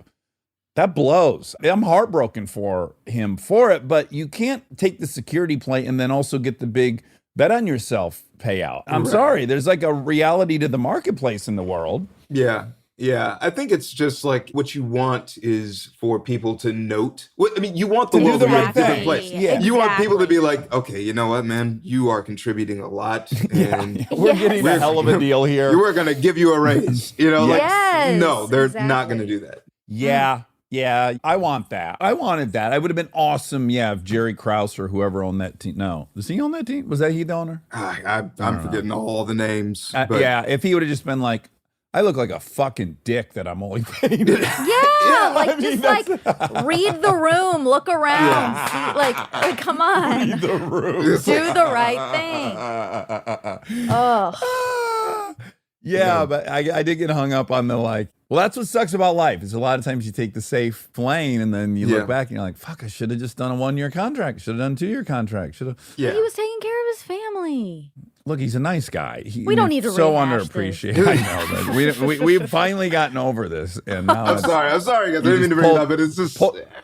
[SPEAKER 6] That blows. I'm heartbroken for him for it, but you can't take the security play and then also get the big bet on yourself payout. I'm
[SPEAKER 4] Right.
[SPEAKER 6] sorry. There's like a reality to the marketplace in the world.
[SPEAKER 4] Yeah. Yeah. I think it's just like what you want is for people to note. I mean, you want the
[SPEAKER 6] To do
[SPEAKER 4] world
[SPEAKER 6] the
[SPEAKER 4] to be a
[SPEAKER 6] right
[SPEAKER 4] different
[SPEAKER 6] thing.
[SPEAKER 4] place.
[SPEAKER 6] Yeah.
[SPEAKER 4] You want people to
[SPEAKER 5] Exactly.
[SPEAKER 4] be like, okay, you know what, man? You are contributing a lot. And
[SPEAKER 6] We're getting a
[SPEAKER 4] Yes.
[SPEAKER 6] hell of a deal here.
[SPEAKER 4] we're going to give you a raise. You know, like,
[SPEAKER 5] Yes,
[SPEAKER 4] no, they're not going to
[SPEAKER 5] exactly.
[SPEAKER 4] do that.
[SPEAKER 6] Yeah. Yeah. I want that. I wanted that. I would have been awesome. Yeah. If Jerry Krause or whoever owned that team. No. Was he on that team? Was that he the owner?
[SPEAKER 4] I'm forgetting all the names. But
[SPEAKER 6] Yeah. If he would have just been like, I look like a fucking dick that I'm only paid.
[SPEAKER 5] Yeah, like
[SPEAKER 6] I mean,
[SPEAKER 5] just like read the room, look around, see, like come on,
[SPEAKER 6] the room.
[SPEAKER 5] do the right thing. Oh,
[SPEAKER 6] Yeah, but I did get hung up on the like, well, that's what sucks about life is a lot of times you take the safe plane and then you
[SPEAKER 4] Yeah.
[SPEAKER 6] look back and you're like, fuck, I should have just done a 1-year contract. Should have done a 2-year contract. Should have.
[SPEAKER 4] Yeah.
[SPEAKER 5] he was taking care of his family.
[SPEAKER 6] Look, he's a nice guy.
[SPEAKER 5] We don't need to
[SPEAKER 6] so
[SPEAKER 5] rehash
[SPEAKER 6] underappreciated. I know, but we've finally gotten over this, and now
[SPEAKER 4] I'm
[SPEAKER 6] it's-
[SPEAKER 4] sorry, guys. I
[SPEAKER 6] you
[SPEAKER 4] didn't mean to
[SPEAKER 6] just
[SPEAKER 4] bring it
[SPEAKER 6] pulled-
[SPEAKER 4] up, but it's just.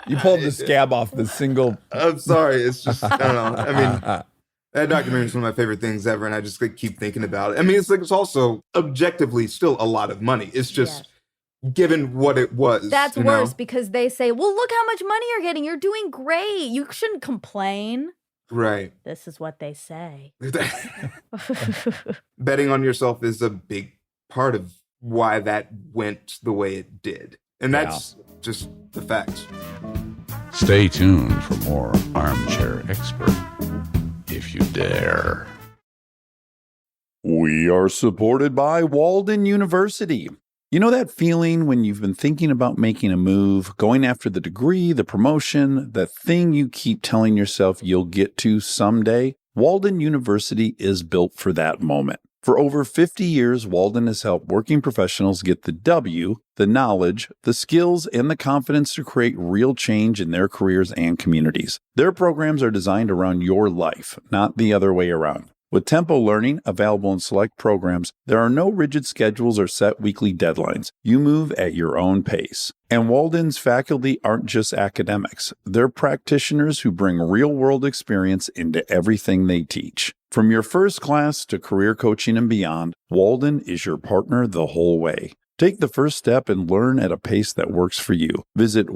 [SPEAKER 6] You pulled the scab off the single.
[SPEAKER 4] I'm sorry. It's just, I don't know. I mean, that documentary is one of my favorite things ever, and I just like, keep thinking about it. I mean, it's like it's also objectively still a lot of money. It's just given what it was.
[SPEAKER 5] That's
[SPEAKER 4] you know?
[SPEAKER 5] worse because they say, "Well, look how much money you're getting. You're doing great. You shouldn't complain."
[SPEAKER 4] Right.
[SPEAKER 5] This is what they say.
[SPEAKER 4] Betting on yourself is a big part of why that went the way it did. And that's just the facts.
[SPEAKER 7] Stay tuned for more Armchair Expert, if you dare.
[SPEAKER 1] We are supported by Walden University. You know that feeling when you've been thinking about making a move, going after the degree, the promotion, the thing you keep telling yourself you'll get to someday? Walden University is built for that moment. For over 50 years, Walden has helped working professionals get the W, the knowledge, the skills, and the confidence to create real change in their careers and communities. Their programs are designed around your life, not the other way around. With Tempo Learning available in select programs, there are no rigid schedules or set weekly deadlines. You move at your own pace. And Walden's faculty aren't just academics. They're practitioners who bring real-world experience into everything they teach. From your first class to career coaching and beyond, Walden is your partner the whole way. Take the first step and learn at a pace that works for you. Visit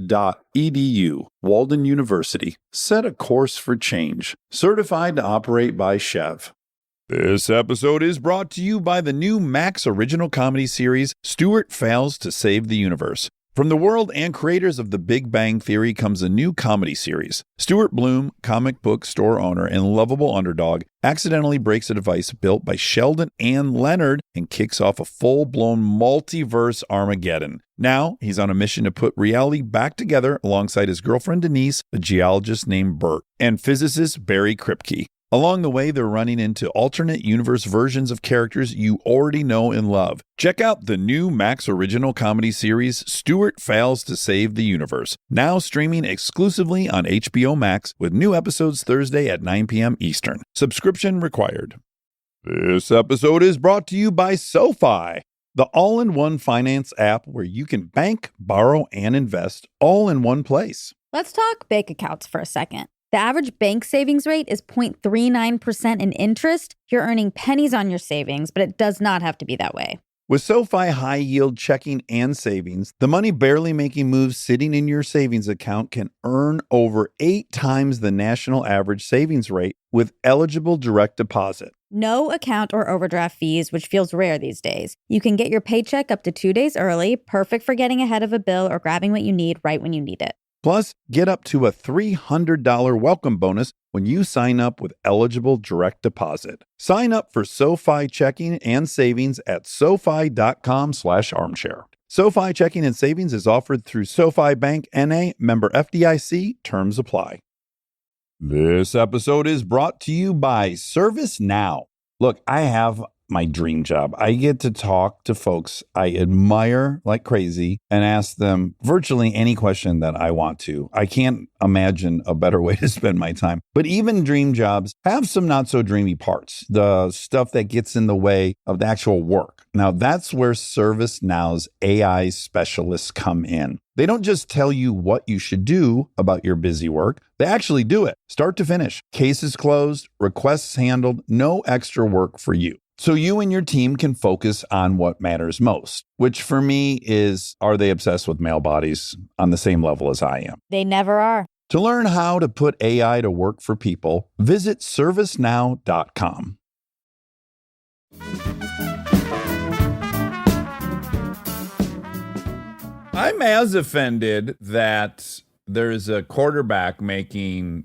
[SPEAKER 1] waldenu.edu. Walden University. Set a course for change. Certified to operate by Chev. This episode is brought to you by the new Max original comedy series, Stuart Fails to Save the Universe. From the world and creators of The Big Bang Theory comes a new comedy series. Stuart Bloom, comic book store owner and lovable underdog, accidentally breaks a device built by Sheldon and Leonard and kicks off a full-blown multiverse Armageddon. Now, he's on a mission to put reality back together alongside his girlfriend Denise, a geologist named Bert, and physicist Barry Kripke. Along the way, they're running into alternate universe versions of characters you already know and love. Check out the new Max original comedy series, Stuart Fails to Save the Universe, now streaming exclusively on HBO Max with new episodes Thursday at 9 p.m. Eastern. Subscription required. This episode is brought to you by SoFi, the all-in-one finance app where you can bank, borrow, and invest all in one place.
[SPEAKER 5] Let's talk bank accounts for a second. The average bank savings rate is 0.39% in interest. You're earning pennies on your savings, but it does not have to be that way.
[SPEAKER 1] With SoFi High Yield Checking and Savings, the money barely making moves sitting in your savings account can earn over 8 times the national average savings rate with eligible direct deposit.
[SPEAKER 5] No account or overdraft fees, which feels rare these days. You can get your paycheck up to 2 days early, perfect for getting ahead of a bill or grabbing what you need right when you need it.
[SPEAKER 1] Plus, get up to a $300 welcome bonus when you sign up with eligible direct deposit. Sign up for SoFi Checking and Savings at SoFi.com/armchair. SoFi Checking and Savings is offered through SoFi Bank N.A., member FDIC. Terms apply. This episode is brought to you by ServiceNow. Look, I have my dream job. I get to talk to folks I admire like crazy and ask them virtually any question that I want to. I can't imagine a better way to spend my time. But even dream jobs have some not so dreamy parts, the stuff that gets in the way of the actual work. Now, that's where ServiceNow's AI specialists come in. They don't just tell you what you should do about your busy work. They actually do it, start to finish. Cases closed, requests handled, no extra work for you. So you and your team can focus on what matters most, which for me is, are they obsessed with male bodies on the same level as I am?
[SPEAKER 5] They never are.
[SPEAKER 1] To learn how to put AI to work for people, visit servicenow.com.
[SPEAKER 6] I'm as offended that there's a quarterback making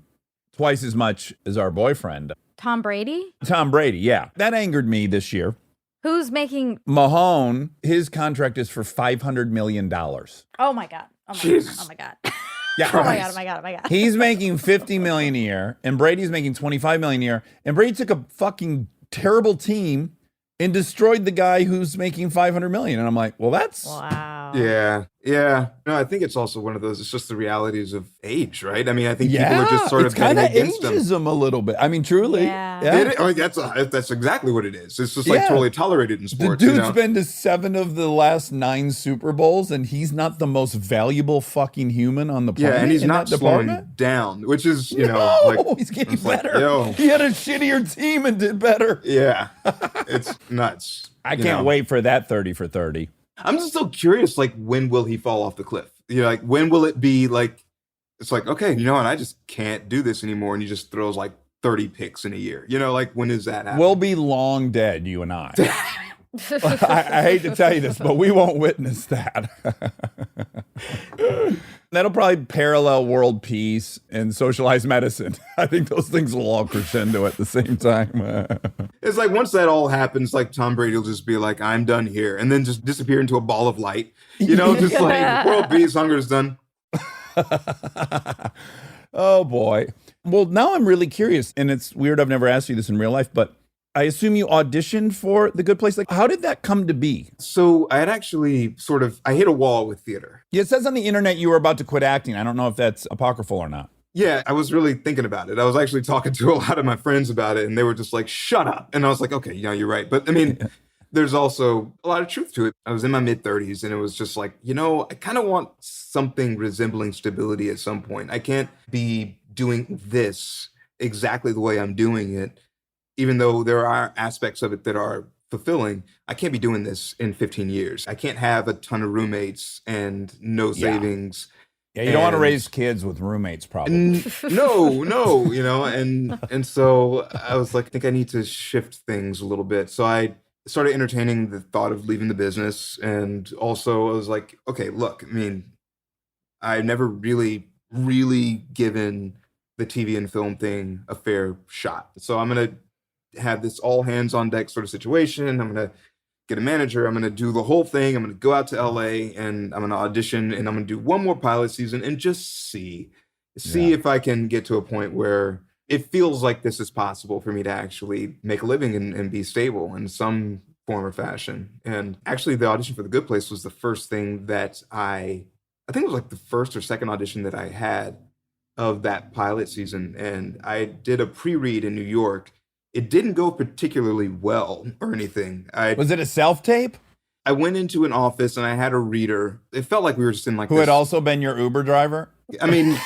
[SPEAKER 6] twice as much as our boyfriend.
[SPEAKER 5] Tom Brady?
[SPEAKER 6] Tom Brady, yeah. That angered me this year.
[SPEAKER 5] Who's making...
[SPEAKER 6] Mahone, his contract is for $500 million.
[SPEAKER 5] Oh my God. Oh my God.
[SPEAKER 4] Jesus.
[SPEAKER 5] Oh my God.
[SPEAKER 6] Yeah.
[SPEAKER 5] Oh my God. Oh my God. Oh my God.
[SPEAKER 6] He's making $50 million a year, and Brady's making $25 million a year. And Brady took a fucking terrible team and destroyed the guy who's making $500 million. And I'm like, well, that's...
[SPEAKER 5] Wow.
[SPEAKER 4] Yeah. Yeah. No, I think it's also one of those, it's just the realities of age, right? I mean, I think people are just sort of
[SPEAKER 6] kind
[SPEAKER 4] betting
[SPEAKER 6] of
[SPEAKER 4] against them.
[SPEAKER 6] ages him a little bit. I mean, truly.
[SPEAKER 5] Yeah.
[SPEAKER 4] I mean, that's exactly what it is. It's just like
[SPEAKER 6] Yeah.
[SPEAKER 4] totally tolerated in
[SPEAKER 6] The
[SPEAKER 4] sports.
[SPEAKER 6] dude's been to 7 of the last 9 Super Bowls, and he's not the most valuable fucking human on the
[SPEAKER 4] Yeah,
[SPEAKER 6] planet.
[SPEAKER 4] and he's
[SPEAKER 6] in
[SPEAKER 4] not
[SPEAKER 6] that
[SPEAKER 4] slowing
[SPEAKER 6] department.
[SPEAKER 4] down, which is,
[SPEAKER 6] No,
[SPEAKER 4] like
[SPEAKER 6] he's getting
[SPEAKER 4] it's like,
[SPEAKER 6] better.
[SPEAKER 4] yo.
[SPEAKER 6] He had a shittier team and did better.
[SPEAKER 4] yeah, it's nuts.
[SPEAKER 6] I
[SPEAKER 4] you
[SPEAKER 6] can't
[SPEAKER 4] know.
[SPEAKER 6] wait for that 30 for 30.
[SPEAKER 4] I'm just so curious, like, when will he fall off the cliff? Like, when will it be like, it's like, okay, and I just can't do this anymore. And he just throws like 30 picks in a year. Like, when is that happening?
[SPEAKER 6] We'll be long dead, you and I. I hate to tell you this, but we won't witness that. That'll probably parallel world peace and socialized medicine. I think those things will all crescendo at the same time.
[SPEAKER 4] It's like, once that all happens, like, Tom Brady will just be like, I'm done here. And then just disappear into a ball of light. Just like, world peace, hunger is done.
[SPEAKER 6] Oh, boy. Well, now I'm really curious, and it's weird I've never asked you this in real life, but I assume you auditioned for The Good Place. Like, how did that come to be?
[SPEAKER 4] So I had actually I hit a wall with theater.
[SPEAKER 6] Yeah, it says on the internet you were about to quit acting. I don't know if that's apocryphal or not.
[SPEAKER 4] Yeah, I was really thinking about it. I was actually talking to a lot of my friends about it, and they were just like, shut up. And I was like, okay, you're right. But I mean, there's also a lot of truth to it. I was in my mid-30s, and it was just like, I kind of want something resembling stability at some point. I can't be doing this exactly the way I'm doing it, even though there are aspects of it that are fulfilling. I can't be doing this in 15 years. I can't have a ton of roommates and no savings.
[SPEAKER 6] Yeah, you don't want to
[SPEAKER 4] And-
[SPEAKER 6] raise kids with roommates, probably.
[SPEAKER 4] No, and so I was like, I think I need to shift things a little bit. So I started entertaining the thought of leaving the business. And also I was like, okay, look, I mean, I've never really given the TV and film thing a fair shot. So I'm going to have this all hands on deck sort of situation. I'm going to get a manager. I'm going to do the whole thing. I'm going to go out to LA and I'm going to audition and I'm going to do one more pilot season and just see if I can get to a point where it feels like this is possible for me to actually make a living and be stable in some form or fashion. And actually the audition for The Good Place was the first thing that I think it was like the first or second audition that I had of that pilot season. And I did a pre-read in New York. It didn't go particularly well or anything.
[SPEAKER 6] Was it a self-tape?
[SPEAKER 4] I went into an office and I had a reader. It felt like we were just in like
[SPEAKER 6] Who
[SPEAKER 4] this.
[SPEAKER 6] had also been your Uber driver?
[SPEAKER 4] I mean,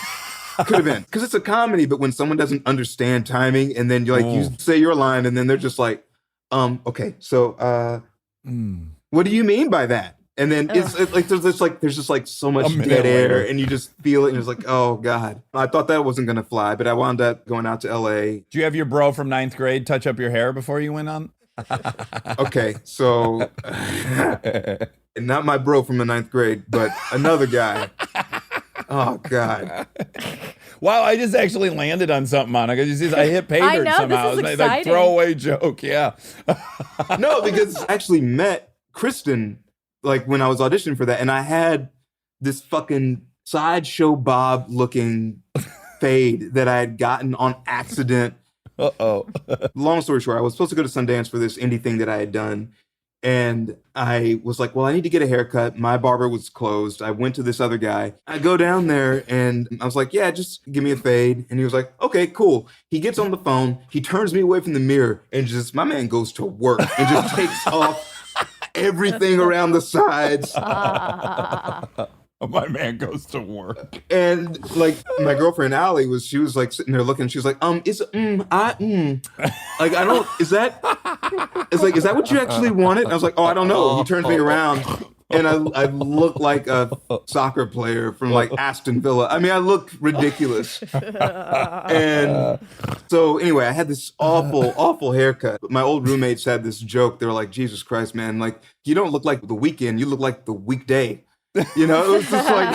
[SPEAKER 4] could have been. Because it's a comedy, but when someone doesn't understand timing and then you say your line and then they're just like, okay, so what do you mean by that? And then it's like there's just like so much dead air and you just feel it and it's like, oh God. I thought that wasn't gonna fly, but I wound up going out to LA.
[SPEAKER 6] Do you have your bro from 9th grade touch up your hair before you went on?
[SPEAKER 4] Okay, so not my bro from the 9th grade, but another guy. Oh God.
[SPEAKER 6] Wow, I just actually landed on something, Monica. I hit pay dirt
[SPEAKER 2] know,
[SPEAKER 6] somehow.
[SPEAKER 2] this is
[SPEAKER 6] It's like
[SPEAKER 2] exciting.
[SPEAKER 6] throwaway joke, yeah.
[SPEAKER 4] No, because I actually met Kristen like when I was auditioning for that, and I had this fucking Sideshow Bob looking fade that I had gotten on accident.
[SPEAKER 6] Uh-oh.
[SPEAKER 4] Long story short, I was supposed to go to Sundance for this indie thing that I had done. And I was like, well, I need to get a haircut. My barber was closed. I went to this other guy. I go down there and I was like, yeah, just give me a fade. And he was like, okay, cool. He gets on the phone. He turns me away from the mirror and just, my man goes to work and just takes off everything around the sides.
[SPEAKER 6] My man goes to work.
[SPEAKER 4] And like my girlfriend Allie she was like sitting there looking. She was like, like I don't. Is that what you actually wanted? And I was like, oh, I don't know. He turns me around, and I look like a soccer player from like Aston Villa. I mean, I look ridiculous. And so anyway, I had this awful haircut. My old roommates had this joke. They were like, Jesus Christ, man! Like you don't look like the weekend. You look like the weekday. You know, it was just like,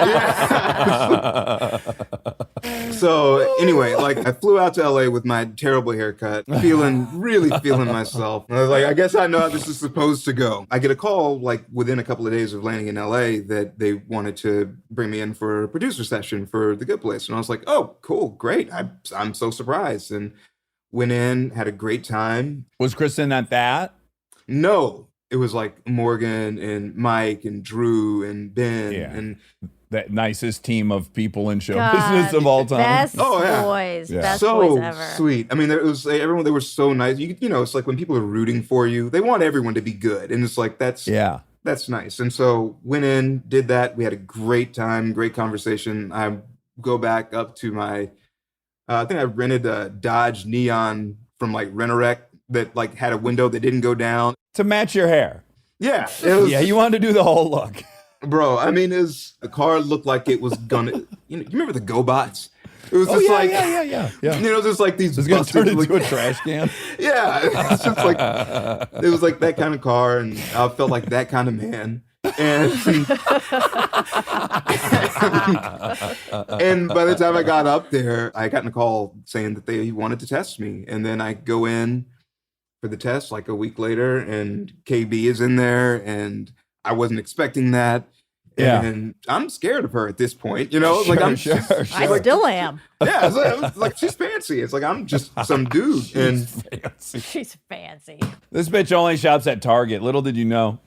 [SPEAKER 4] yeah. So anyway, like I flew out to LA with my terrible haircut, really feeling myself. I was like, I guess I know how this is supposed to go. I get a call like within a couple of days of landing in LA that they wanted to bring me in for a producer session for The Good Place. And I was like, oh, cool, great. I'm so surprised. And went in, had a great time.
[SPEAKER 6] Was Kristen at that?
[SPEAKER 4] No. It was like Morgan and Mike and Drew and Ben and
[SPEAKER 6] that nicest team of people in show
[SPEAKER 2] God,
[SPEAKER 6] business of all time.
[SPEAKER 2] Best
[SPEAKER 4] yeah.
[SPEAKER 2] boys.
[SPEAKER 6] Yeah.
[SPEAKER 2] Best
[SPEAKER 4] so
[SPEAKER 2] boys ever.
[SPEAKER 4] sweet. I mean, it was everyone. They were so nice. You know, it's like when people are rooting for you, they want everyone to be good, and it's like that's nice. And so went in, did that. We had a great time, great conversation. I go back up to my. I think I rented a Dodge Neon from like Rent-A-Wreck that like had a window that didn't go down.
[SPEAKER 6] To match your hair.
[SPEAKER 4] Yeah. It was,
[SPEAKER 6] you wanted to do the whole look.
[SPEAKER 4] Bro, I mean, the car looked like it was gonna. You remember the GoBots? It was just like,
[SPEAKER 6] yeah.
[SPEAKER 4] You know, just like these.
[SPEAKER 6] It's gonna turn
[SPEAKER 4] busted,
[SPEAKER 6] into
[SPEAKER 4] like,
[SPEAKER 6] a trash can.
[SPEAKER 4] Yeah, it's just like it was like that kind of car, and I felt like that kind of man. And and by the time I got up there, I got a call saying that they wanted to test me, and then I go in for the test like a week later, and KB is in there, and I wasn't expecting that.
[SPEAKER 6] Yeah.
[SPEAKER 4] And I'm scared of her at this point, you know? Like
[SPEAKER 6] Sure.
[SPEAKER 2] I still am.
[SPEAKER 4] Yeah, it's like she's fancy. It's like I'm just some dude. And
[SPEAKER 6] Fancy.
[SPEAKER 2] She's fancy.
[SPEAKER 6] This bitch only shops at Target. Little did you know.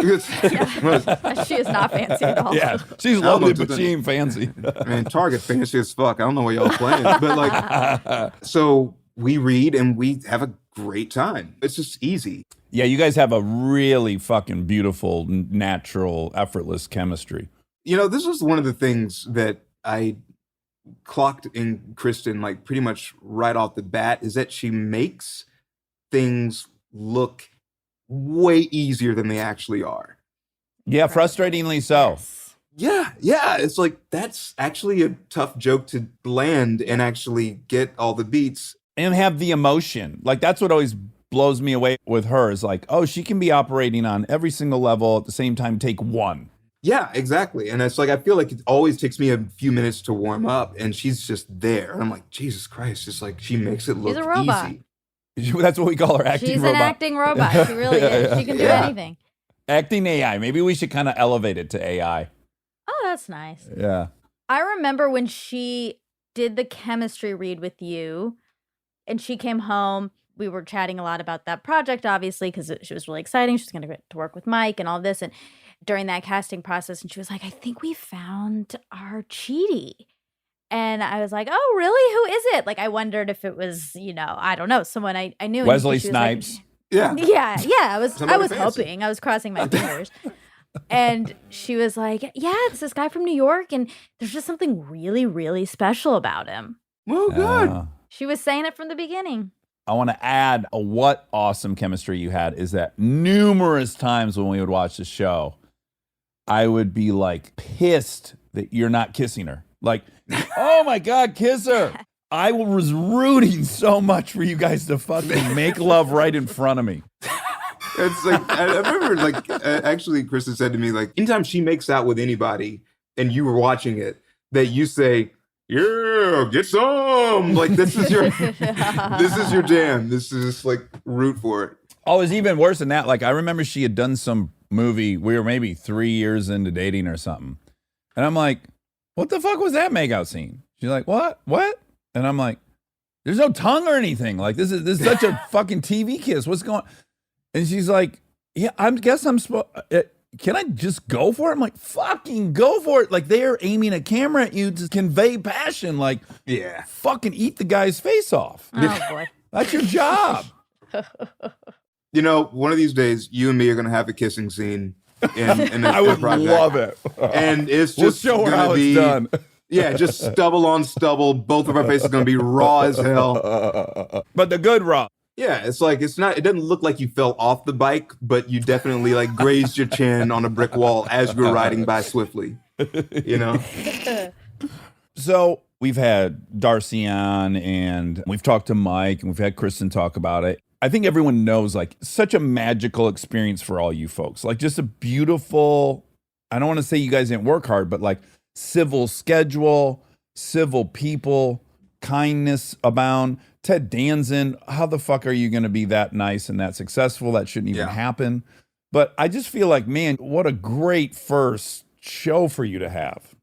[SPEAKER 2] She is not fancy at all.
[SPEAKER 6] Yeah, she's
[SPEAKER 4] I don't
[SPEAKER 6] lovely,
[SPEAKER 4] know
[SPEAKER 6] but she ain't fancy.
[SPEAKER 4] man, Target fancy as fuck. I don't know what y'all playing. But like so we read and we have a great time. It's just easy.
[SPEAKER 6] Yeah, you guys have a really fucking beautiful, natural, effortless chemistry.
[SPEAKER 4] You know, this was one of the things that I clocked in Kristen, like pretty much right off the bat, is that she makes things look way easier than they actually are.
[SPEAKER 6] Yeah, frustratingly so.
[SPEAKER 4] Yeah. It's like, that's actually a tough joke to land and actually get all the beats.
[SPEAKER 6] And have the emotion. Like, that's what always blows me away with her is like, oh, she can be operating on every single level at the same time, take one.
[SPEAKER 4] Yeah, exactly. And it's like, I feel like it always takes me a few minutes to warm up and she's just there. And I'm like, Jesus Christ. It's like, she makes it look
[SPEAKER 2] She's a robot.
[SPEAKER 4] easy.
[SPEAKER 6] That's what we call her, acting
[SPEAKER 2] She's
[SPEAKER 6] robot.
[SPEAKER 2] an acting robot. She really is. She can do anything.
[SPEAKER 6] Acting AI. Maybe we should kind of elevate it to AI.
[SPEAKER 2] Oh, that's nice.
[SPEAKER 6] Yeah.
[SPEAKER 2] I remember when she did the chemistry read with you and she came home. We were chatting a lot about that project, obviously, because she was really exciting. She was going to get to work with Mike and all this. And during that casting process, and she was like, I think we found our Chidi. And I was like, oh, really? Who is it? Like, I wondered if it was, I don't know, someone I knew.
[SPEAKER 6] Wesley
[SPEAKER 2] And she was like,
[SPEAKER 6] Snipes.
[SPEAKER 4] Yeah.
[SPEAKER 2] Yeah. I was
[SPEAKER 4] Somebody fancy.
[SPEAKER 2] hoping. I was crossing my fingers. And she was like, yeah, it's this guy from New York, and there's just something really, really special about him.
[SPEAKER 4] Well, good.
[SPEAKER 6] Uh,
[SPEAKER 2] She was saying it from the beginning.
[SPEAKER 6] I want to add what awesome chemistry you had is that numerous times when we would watch the show, I would be like pissed that you're not kissing her. Like, oh my God, kiss her. I was rooting so much for you guys to fucking make love right in front of me.
[SPEAKER 4] It's like, I remember, like, actually, Kristen said to me, like, anytime she makes out with anybody and you were watching it, that you say, yeah, get some. Like, this is your jam. This is just like root for it.
[SPEAKER 6] Oh, it was even worse than that. Like, I remember she had done some movie. We were maybe 3 years into dating or something. And I'm like, what the fuck was that makeout scene? She's like, what? And I'm like, there's no tongue or anything. Like, this is such a fucking TV kiss. What's going on? And she's like, yeah, I guess I'm supposed, can I just go for it? I'm like, fucking go for it. Like, they're aiming a camera at you to convey passion. Like,
[SPEAKER 4] Yeah.
[SPEAKER 6] fucking eat the guy's face off.
[SPEAKER 2] Oh, boy.
[SPEAKER 6] That's your job.
[SPEAKER 4] You know, one of these days, you and me are going to have a kissing scene in
[SPEAKER 6] I
[SPEAKER 4] a
[SPEAKER 6] would
[SPEAKER 4] project.
[SPEAKER 6] love it.
[SPEAKER 4] And it's
[SPEAKER 6] We'll
[SPEAKER 4] just
[SPEAKER 6] show her
[SPEAKER 4] going
[SPEAKER 6] how
[SPEAKER 4] to be,
[SPEAKER 6] it's done.
[SPEAKER 4] yeah, just stubble on stubble. Both of our faces are going to be raw as hell.
[SPEAKER 6] But the good raw.
[SPEAKER 4] Yeah, it's like, it doesn't look like you fell off the bike, but you definitely like grazed your chin on a brick wall as you were riding by swiftly, you know?
[SPEAKER 6] So we've had Darcy on and we've talked to Mike and we've had Kristen talk about it. I think everyone knows, like, such a magical experience for all you folks. Like, just a beautiful, I don't want to say you guys didn't work hard, but like civil schedule, civil people, kindness abound. Ted Danson, how the fuck are you going to be that nice and that successful? That shouldn't even happen. But I just feel like, man, what a great first show for you to have.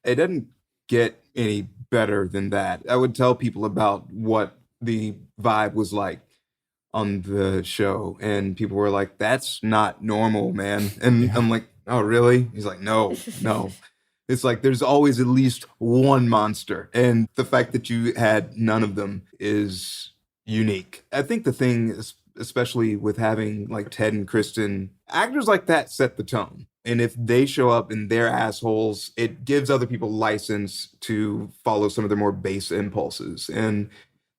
[SPEAKER 4] It doesn't get any better than that. I would tell people about what the vibe was like on the show, and people were like, that's not normal, man. And I'm like, oh, really? He's like, no. It's like there's always at least one monster, and the fact that you had none of them is unique. I think the thing is, especially with having like Ted and Kristen, actors like that set the tone. And if they show up and they're assholes, it gives other people license to follow some of their more base impulses. And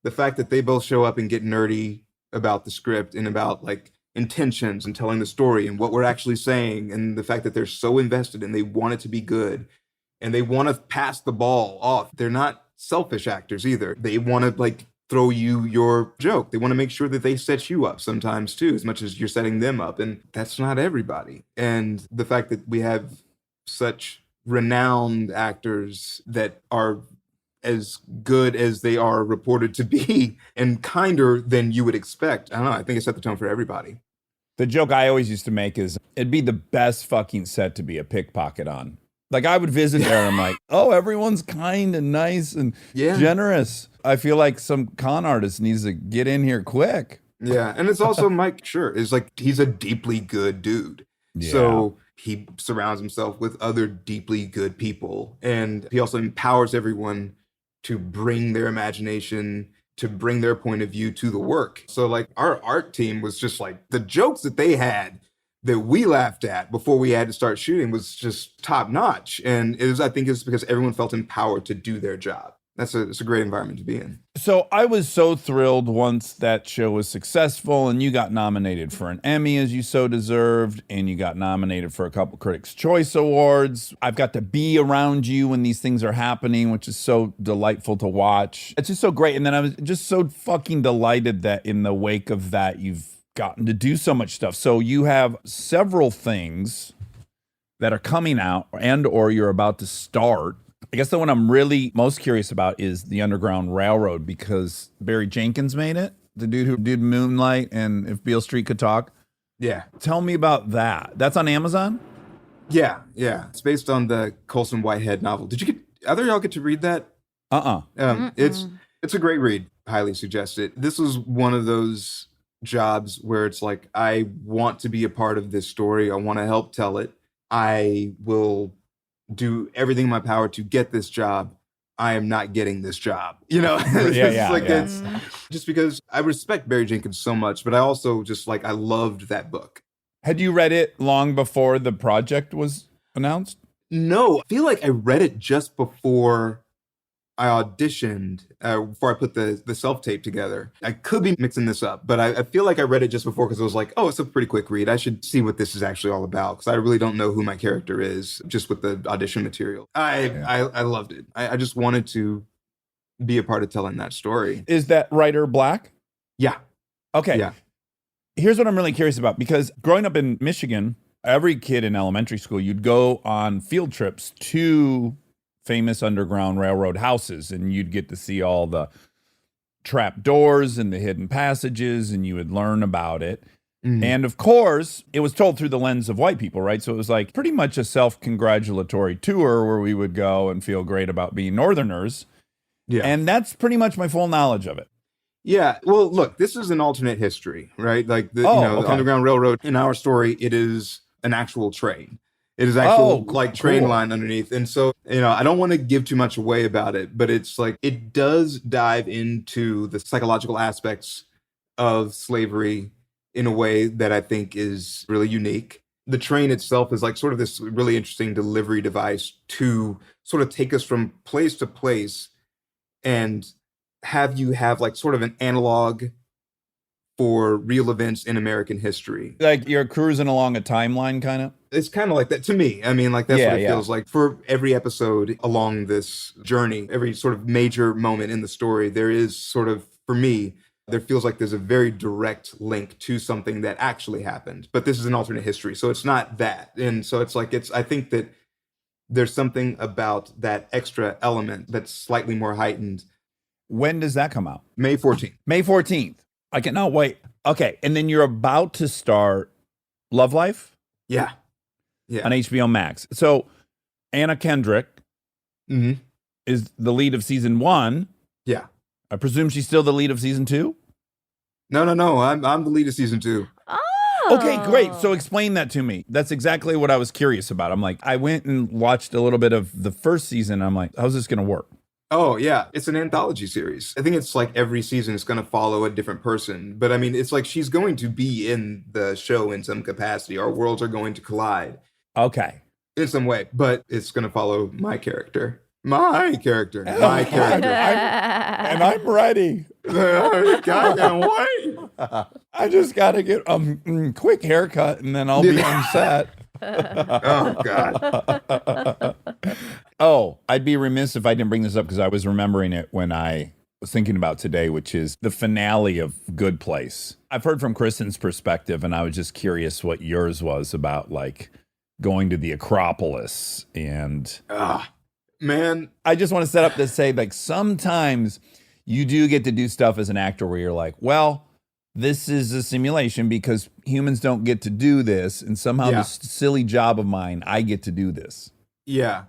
[SPEAKER 4] the fact that they both show up and get nerdy about the script and about like intentions and telling the story and what we're actually saying, and the fact that they're so invested and they want it to be good and they want to pass the ball off. They're not selfish actors either. They want to like throw you your joke. They want to make sure that they set you up sometimes too, as much as you're setting them up. And that's not everybody. And the fact that we have such renowned actors that are as good as they are reported to be and kinder than you would expect. I don't know. I think it set the tone for everybody.
[SPEAKER 6] The joke I always used to make is it'd be the best fucking set to be a pickpocket on. Like, I would visit there and I'm like, oh, everyone's kind and nice and generous. I feel like some con artist needs to get in here quick.
[SPEAKER 4] Yeah. And it's also Mike Schur is like, he's a deeply good dude.
[SPEAKER 6] Yeah.
[SPEAKER 4] So he surrounds himself with other deeply good people. And he also empowers everyone to bring their imagination, to bring their point of view to the work. So like our art team was just like, the jokes that they had that we laughed at before we had to start shooting was just top notch. And I think it's because everyone felt empowered to do their job. It's a great environment to be in.
[SPEAKER 6] So I was so thrilled once that show was successful and you got nominated for an Emmy, as you so deserved, and you got nominated for a couple Critics' Choice Awards. I've got to be around you when these things are happening, which is so delightful to watch. It's just so great. And then I was just so fucking delighted that in the wake of that, you've gotten to do so much stuff. So you have several things that are coming out and or you're about to start. I guess the one I'm really most curious about is the Underground Railroad, because Barry Jenkins made it, the dude who did Moonlight and If Beale Street Could Talk.
[SPEAKER 4] Yeah.
[SPEAKER 6] Tell me about that. That's on Amazon?
[SPEAKER 4] Yeah. It's based on the Colson Whitehead novel. Did you either of y'all get to read that? It's a great read. Highly suggest it. This was one of those jobs where it's like, I want to be a part of this story. I want to help tell it. I will do everything in my power to get this job. I am not getting this job. You know, it's just because I respect Barry Jenkins so much, but I also just like, I loved that book.
[SPEAKER 6] Had you read it long before the project was announced?
[SPEAKER 4] No, I feel like I read it just before I auditioned, before I put the self-tape together. I could be mixing this up, but I feel like I read it just before because I was like, oh, it's a pretty quick read. I should see what this is actually all about because I really don't know who my character is just with the audition material. I loved it. I just wanted to be a part of telling that story.
[SPEAKER 6] Is that writer Black?
[SPEAKER 4] Yeah.
[SPEAKER 6] Okay.
[SPEAKER 4] Yeah.
[SPEAKER 6] Here's what I'm really curious about, because growing up in Michigan, every kid in elementary school, you'd go on field trips to famous Underground Railroad houses, and you'd get to see all the trap doors and the hidden passages, and you would learn about it. And of course, it was told through the lens of white people, right? So it was like pretty much a self-congratulatory tour where we would go and feel great about being Northerners.
[SPEAKER 4] Yeah.
[SPEAKER 6] And that's pretty much my full knowledge of it.
[SPEAKER 4] Yeah. Well, look, this is an alternate history, right? Like the
[SPEAKER 6] okay.
[SPEAKER 4] Underground Railroad in our story, it is an actual train. It is actual train
[SPEAKER 6] cool.
[SPEAKER 4] line underneath. And so, I don't want to give too much away about it, but it's like it does dive into the psychological aspects of slavery in a way that I think is really unique. The train itself is like sort of this really interesting delivery device to sort of take us from place to place and have you have like sort of an analog for real events in American history.
[SPEAKER 6] Like you're cruising along a timeline, kind of?
[SPEAKER 4] It's kind of like that to me. I mean, like that's what it feels like. For every episode along this journey, every sort of major moment in the story, there is sort of, for me, there feels like there's a very direct link to something that actually happened. But this is an alternate history, so it's not that. And so it's like, I think that there's something about that extra element that's slightly more heightened.
[SPEAKER 6] When does that come out?
[SPEAKER 4] May 14th.
[SPEAKER 6] May 14th. I cannot wait. Okay. And then you're about to start Love Life?
[SPEAKER 4] Yeah. Yeah.
[SPEAKER 6] On HBO Max. So Anna Kendrick
[SPEAKER 4] Mm-hmm.
[SPEAKER 6] is the lead of season 1.
[SPEAKER 4] Yeah.
[SPEAKER 6] I presume she's still the lead of season 2?
[SPEAKER 4] No. I'm the lead of season 2.
[SPEAKER 6] Okay, great. So explain that to me. That's exactly what I was curious about. I'm like, I went and watched a little bit of the first season. I'm like, how's this going to work?
[SPEAKER 4] Oh, yeah. It's an anthology series. I think it's like every season is going to follow a different person. But I mean, it's like she's going to be in the show in some capacity. Our worlds are going to collide.
[SPEAKER 6] Okay.
[SPEAKER 4] In some way. But it's going to follow my character. My character. My character.
[SPEAKER 6] And I'm ready.
[SPEAKER 4] Goddamn wait.
[SPEAKER 6] I just got to get a quick haircut and then I'll be on set.
[SPEAKER 4] Oh, God.
[SPEAKER 6] Oh, I'd be remiss if I didn't bring this up because I was remembering it when I was thinking about today, which is the finale of Good Place. I've heard from Kristen's perspective, and I was just curious what yours was about, like, going to the Acropolis. And
[SPEAKER 4] Man.
[SPEAKER 6] I just want to set up to say, like, sometimes you do get to do stuff as an actor where you're like, well, this is a simulation because humans don't get to do this. And somehow this silly job of mine, I get to do this.
[SPEAKER 4] Yeah.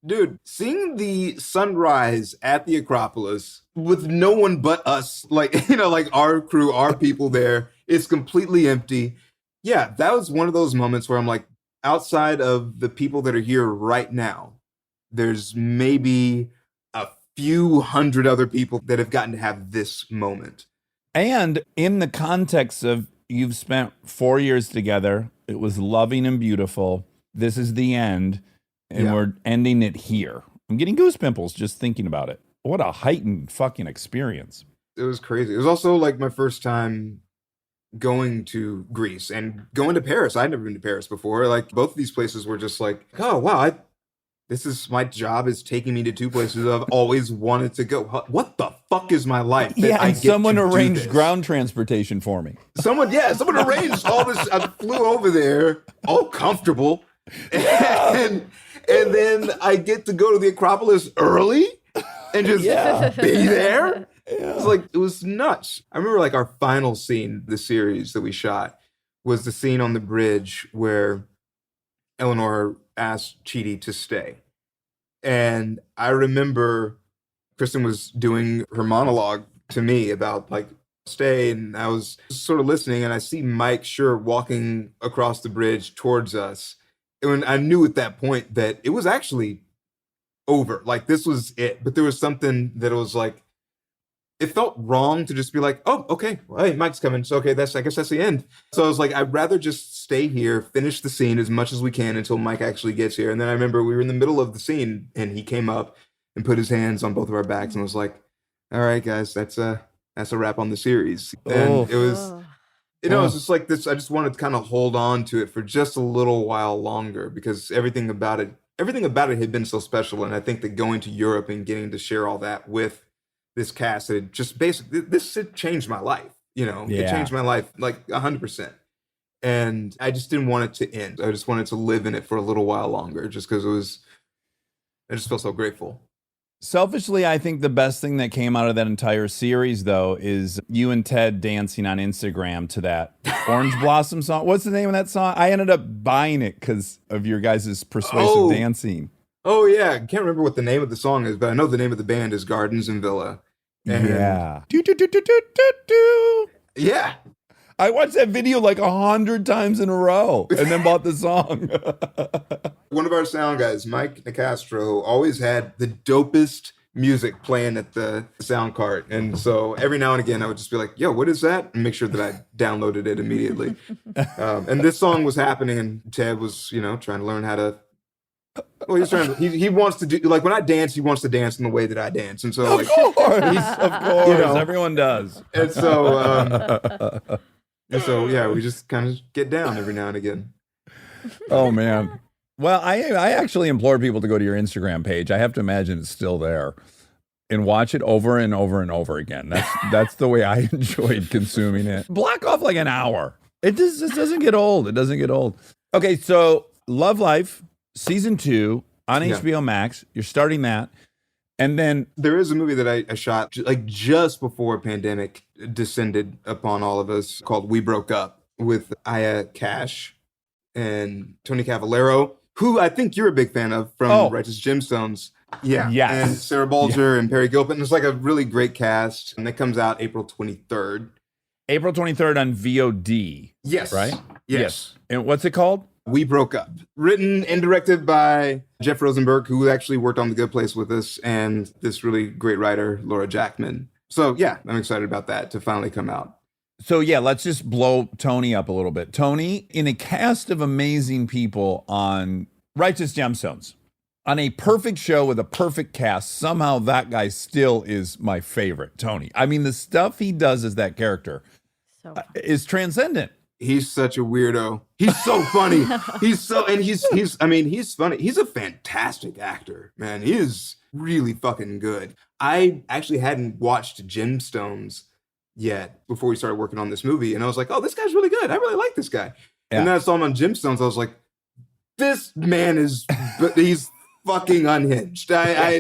[SPEAKER 4] Dude, seeing the sunrise at the Acropolis with no one but us, like, like our crew, our people there, it's completely empty. Yeah, that was one of those moments where I'm like, outside of the people that are here right now, there's maybe a few hundred other people that have gotten to have this moment.
[SPEAKER 6] And in the context of you've spent 4 years together, it was loving and beautiful. This is the end. And we're ending it here. I'm getting goose pimples just thinking about it. What a heightened fucking experience.
[SPEAKER 4] It was crazy. It was also like my first time going to Greece and going to Paris. I'd never been to Paris before. Like both of these places were just like, oh, wow, this is my job is taking me to two places I've always wanted to go. What the fuck is my life?
[SPEAKER 6] Yeah, and someone arranged ground transportation for me.
[SPEAKER 4] Someone arranged all this. I flew over there, all comfortable. And then I get to go to the Acropolis early and just be there. It's like, it was nuts. I remember like our final scene, the series that we shot, was the scene on the bridge where Eleanor asked Chidi to stay. And I remember Kristen was doing her monologue to me about like stay, and I was sort of listening, and I see Mike Schur walking across the bridge towards us. And I knew at that point that it was actually over. Like this was it. But there was something that was like, it felt wrong to just be like, oh, okay, well, hey, Mike's coming. So, okay, I guess that's the end. So I was like, I'd rather just stay here, finish the scene as much as we can until Mike actually gets here. And then I remember we were in the middle of the scene and he came up and put his hands on both of our backs and was like, all right, guys, that's a wrap on the series. And it was, it was just like this. I just wanted to kind of hold on to it for just a little while longer because everything about it had been so special. And I think that going to Europe and getting to share all that with this cast, it just basically, it changed my life. It changed my life like 100%. And I just didn't want it to end. I just wanted to live in it for a little while longer just because I just felt so grateful.
[SPEAKER 6] Selfishly, I think the best thing that came out of that entire series, though, is you and Ted dancing on Instagram to that Orange Blossom song. What's the name of that song? I ended up buying it because of your guys' persuasive dancing.
[SPEAKER 4] Oh, yeah. I can't remember what the name of the song is, but I know the name of the band is Gardens and Villa. And
[SPEAKER 6] Yeah. Do, do, do, do, do, do, do.
[SPEAKER 4] yeah.
[SPEAKER 6] I watched that video like 100 times in a row and then bought the song.
[SPEAKER 4] One of our sound guys, Mike Nicastro, always had the dopest music playing at the sound cart. And so every now and again, I would just be like, yo, what is that? And make sure that I downloaded it immediately. And this song was happening and Ted was, trying to learn how to. Well, he's trying to, he wants to do, like when I dance, he wants to dance in the way that I dance. And so like,
[SPEAKER 6] Of course, everyone does.
[SPEAKER 4] and so, yeah, we just kind of get down every now and again.
[SPEAKER 6] Oh, man. Well, I actually implore people to go to your Instagram page. I have to imagine it's still there and watch it over and over and over again. That's the way I enjoyed consuming it. Block off like an hour. It just doesn't get old. It doesn't get old. Okay, so Love Life, season 2 on HBO Max. You're starting that. And then
[SPEAKER 4] there is a movie that I shot like just before pandemic descended upon all of us called We Broke Up with Aya Cash and Tony Cavallero, who I think you're a big fan of from Righteous Gemstones. Yeah.
[SPEAKER 6] Yes.
[SPEAKER 4] And Sarah Bulger and Perry Gilpin. It's like a really great cast. And that comes out April 23rd.
[SPEAKER 6] April 23rd on VOD.
[SPEAKER 4] Yes.
[SPEAKER 6] Right?
[SPEAKER 4] Yes.
[SPEAKER 6] And what's it called?
[SPEAKER 4] We Broke Up. Written and directed by Jeff Rosenberg, who actually worked on The Good Place with us, and this really great writer, Laura Jackman. So, yeah, I'm excited about that to finally come out.
[SPEAKER 6] So, yeah, let's just blow Tony up a little bit. Tony, in a cast of amazing people on Righteous Gemstones, on a perfect show with a perfect cast, somehow that guy still is my favorite, Tony. I mean, the stuff he does as that character is transcendent.
[SPEAKER 4] He's such a weirdo. He's so funny. He's funny. He's a fantastic actor, man. He is really fucking good. I actually hadn't watched Gemstones yet before we started working on this movie. And I was like, oh, this guy's really good. I really like this guy. Yeah. And then I saw him on Gemstones. I was like, this man he's fucking unhinged. I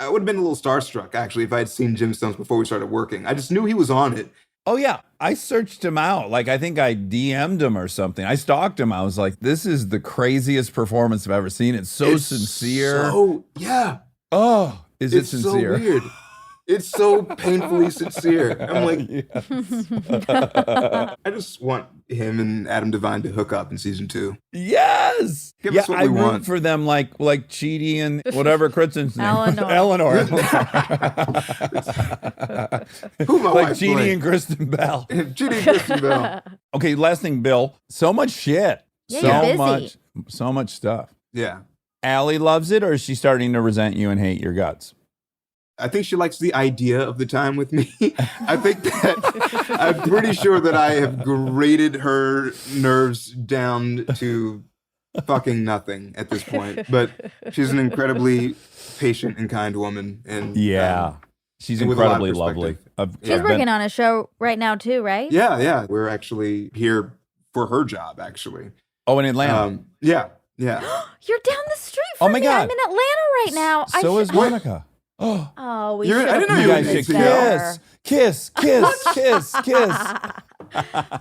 [SPEAKER 4] would have been a little starstruck, actually, if I had seen Gemstones before we started working. I just knew he was on it.
[SPEAKER 6] Oh, yeah. I searched him out. Like, I think I DM'd him or something. I stalked him. I was like, this is the craziest performance I've ever seen. It's so sincere.
[SPEAKER 4] Yeah.
[SPEAKER 6] Oh, is it sincere?
[SPEAKER 4] It's so weird. It's so painfully sincere. I'm like, I just want him and Adam Devine to hook up in season 2.
[SPEAKER 6] Yes.
[SPEAKER 4] Give us what we want.
[SPEAKER 6] Root for them like Chidi and whatever Kristen's name. Eleanor.
[SPEAKER 4] Who my
[SPEAKER 6] like
[SPEAKER 4] wife
[SPEAKER 6] Chidi
[SPEAKER 4] played.
[SPEAKER 6] and Kristen Bell.
[SPEAKER 4] Chidi and Kristen Bell.
[SPEAKER 6] Okay, last thing, Bill. So much shit.
[SPEAKER 5] Yeah, you're busy.
[SPEAKER 6] So much stuff.
[SPEAKER 4] Yeah.
[SPEAKER 6] Allie loves it, or is she starting to resent you and hate your guts?
[SPEAKER 4] I think she likes the idea of the time with me. I think that I'm pretty sure that I have grated her nerves down to fucking nothing at this point. But she's an incredibly patient and kind woman. And
[SPEAKER 6] she's
[SPEAKER 4] and with a lot of
[SPEAKER 6] incredibly lovely.
[SPEAKER 5] She's working on a show right now too, right?
[SPEAKER 4] Yeah. We're actually here for her job, actually.
[SPEAKER 6] Oh, in Atlanta.
[SPEAKER 4] Yeah.
[SPEAKER 5] You're down the street from
[SPEAKER 6] my
[SPEAKER 5] me.
[SPEAKER 6] God.
[SPEAKER 5] I'm in Atlanta right now.
[SPEAKER 6] So is Monica.
[SPEAKER 5] Oh, we
[SPEAKER 4] I didn't know
[SPEAKER 6] You
[SPEAKER 4] you
[SPEAKER 6] guys
[SPEAKER 4] were
[SPEAKER 6] should
[SPEAKER 4] together.
[SPEAKER 6] kiss.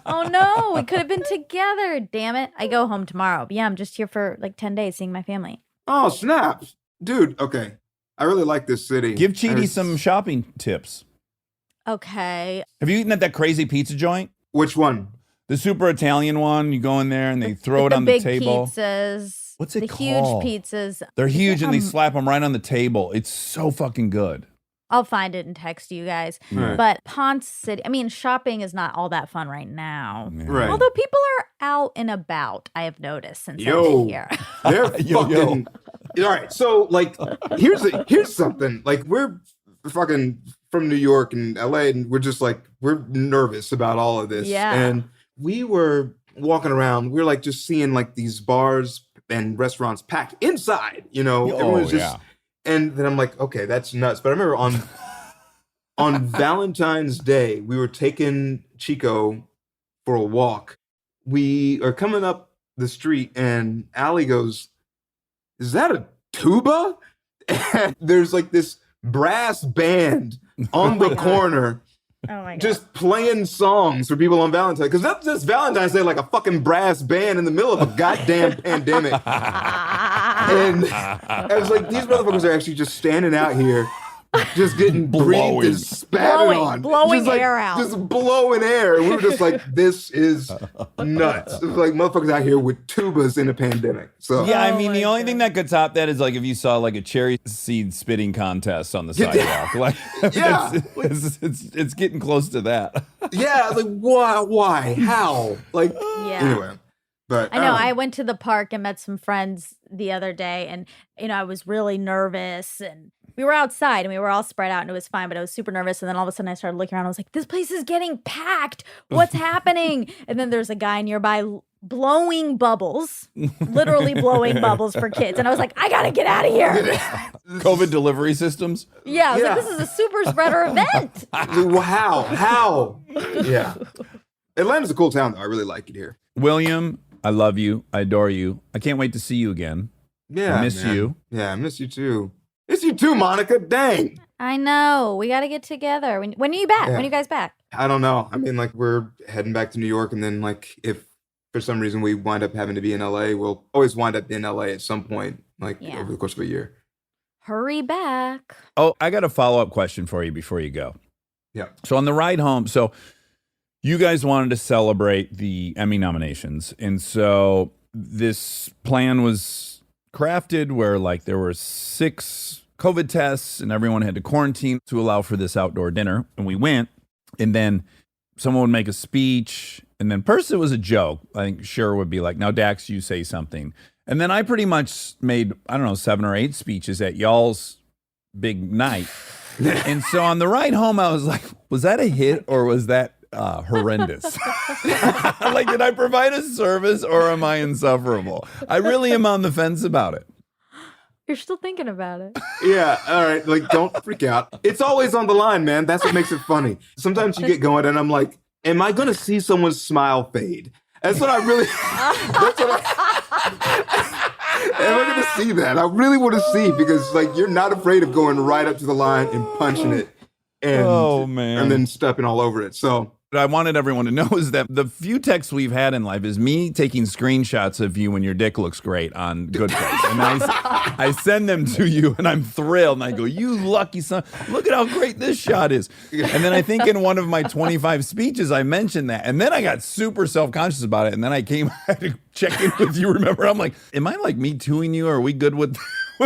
[SPEAKER 5] Oh no, we could have been together. Damn it. I go home tomorrow. But yeah, I'm just here for like 10 days seeing my family.
[SPEAKER 4] Oh, snap. Dude, okay. I really like this city.
[SPEAKER 6] Give Chidi some shopping tips.
[SPEAKER 5] Okay.
[SPEAKER 6] Have you eaten at that crazy pizza joint?
[SPEAKER 4] Which one?
[SPEAKER 6] The super Italian one. You go in there and they throw it on the
[SPEAKER 5] big
[SPEAKER 6] table.
[SPEAKER 5] Pizzas.
[SPEAKER 6] What's it
[SPEAKER 5] the
[SPEAKER 6] called?
[SPEAKER 5] huge pizzas.
[SPEAKER 6] They're huge and they slap them right on the table. It's so fucking good.
[SPEAKER 5] I'll find it and text you guys.
[SPEAKER 4] Right.
[SPEAKER 5] But Ponce City, I mean, shopping is not all that fun right now.
[SPEAKER 4] Right.
[SPEAKER 5] Although people are out and about, I have noticed since I've
[SPEAKER 4] Yo.
[SPEAKER 5] been here.
[SPEAKER 4] They're
[SPEAKER 6] Yo,
[SPEAKER 4] fucking. All right, so like, here's something. Like, we're fucking from New York and LA, and we're just like, we're nervous about all of this.
[SPEAKER 5] Yeah.
[SPEAKER 4] And we were walking around. We were like just seeing like these bars and restaurants packed inside. You know,
[SPEAKER 6] Oh,
[SPEAKER 4] everyone's just.
[SPEAKER 6] yeah.
[SPEAKER 4] And then I'm like, okay, that's nuts. But I remember on Valentine's Day, we were taking Chico for a walk. We are coming up the street, and Allie goes, "Is that a tuba?" And there's like this brass band on the corner
[SPEAKER 5] Oh my God.
[SPEAKER 4] just playing songs for people on Valentine's. Because that's just Valentine's Day, like a fucking brass band in the middle of a goddamn pandemic. And I was like, these motherfuckers are actually just standing out here, just getting breathed and spat on.
[SPEAKER 5] Blowing
[SPEAKER 4] Just, like,
[SPEAKER 5] air out.
[SPEAKER 4] Just blowing air. And we were just like, this is nuts. It was like motherfuckers out here with tubas in a pandemic. So
[SPEAKER 6] Yeah, I
[SPEAKER 5] Oh
[SPEAKER 6] mean,
[SPEAKER 5] my
[SPEAKER 6] the only
[SPEAKER 5] God.
[SPEAKER 6] thing that could top that is like if you saw like a cherry seed spitting contest on the sidewalk. Like,
[SPEAKER 4] Yeah.
[SPEAKER 6] it's getting close to that.
[SPEAKER 4] yeah, like why? How? Like
[SPEAKER 5] Yeah.
[SPEAKER 4] anyway. But
[SPEAKER 5] I know. I went to the park and met some friends the other day, and I was really nervous. And we were outside, and we were all spread out, and it was fine. But I was super nervous, and then all of a sudden, I started looking around. I was like, "This place is getting packed. What's happening?" And then there's a guy nearby blowing bubbles, literally blowing bubbles for kids, and I was like, "I gotta get out of here."
[SPEAKER 6] COVID delivery systems.
[SPEAKER 5] Yeah, I was
[SPEAKER 4] Yeah.
[SPEAKER 5] like, "This is a super spreader event."
[SPEAKER 4] How? Yeah. Atlanta's a cool town, though. I really like it here.
[SPEAKER 6] William, I love you. I adore you. I can't wait to see you again.
[SPEAKER 4] Yeah,
[SPEAKER 6] I miss
[SPEAKER 4] man.
[SPEAKER 6] you.
[SPEAKER 4] Yeah, I miss you too. Miss you too, Monica. Dang.
[SPEAKER 5] I know. We got to get together. When are you back?
[SPEAKER 4] Yeah.
[SPEAKER 5] When are you guys back?
[SPEAKER 4] I don't know. I mean, like, we're heading back to New York, and then, like, if for some reason we wind up having to be in LA, we'll always wind up in LA at some point, like,
[SPEAKER 5] Yeah.
[SPEAKER 4] over the course of a year.
[SPEAKER 5] Hurry back.
[SPEAKER 6] Oh, I got a follow-up question for you before you go.
[SPEAKER 4] Yeah.
[SPEAKER 6] So on the ride home, so you guys wanted to celebrate the Emmy nominations. And so this plan was crafted where like there were 6 COVID tests and everyone had to quarantine to allow for this outdoor dinner. And we went, and then someone would make a speech. And then first it was a joke. I think Cher would be like, "Now, Dax, you say something." And then I pretty much made, I don't know, 7 or 8 speeches at y'all's big night. And so on the ride home, I was like, was that a hit or was that horrendous? Like, did I provide a service or am I insufferable? I really am on the fence about it.
[SPEAKER 5] You're still thinking about it.
[SPEAKER 4] Yeah, all right. Like, don't freak out. It's always on the line, man. That's what makes it funny. Sometimes you get going, and I'm like, am I going to see someone's smile fade? That's what I really, that's what am I going to see that? I really want to see, because, like, you're not afraid of going right up to the line and punching it and,
[SPEAKER 6] Oh, man.
[SPEAKER 4] and then stepping all over it. So,
[SPEAKER 6] What I wanted everyone to know is that the few texts we've had in life is me taking screenshots of you when your dick looks great on Good Place. And I send them to you, and I'm thrilled. And I go, "You lucky son. Look at how great this shot is." And then I think in one of my 25 speeches, I mentioned that. And then I got super self-conscious about it. And then I had to check in with you. Remember, I'm like, am I like Me Tooing you? Or are we good with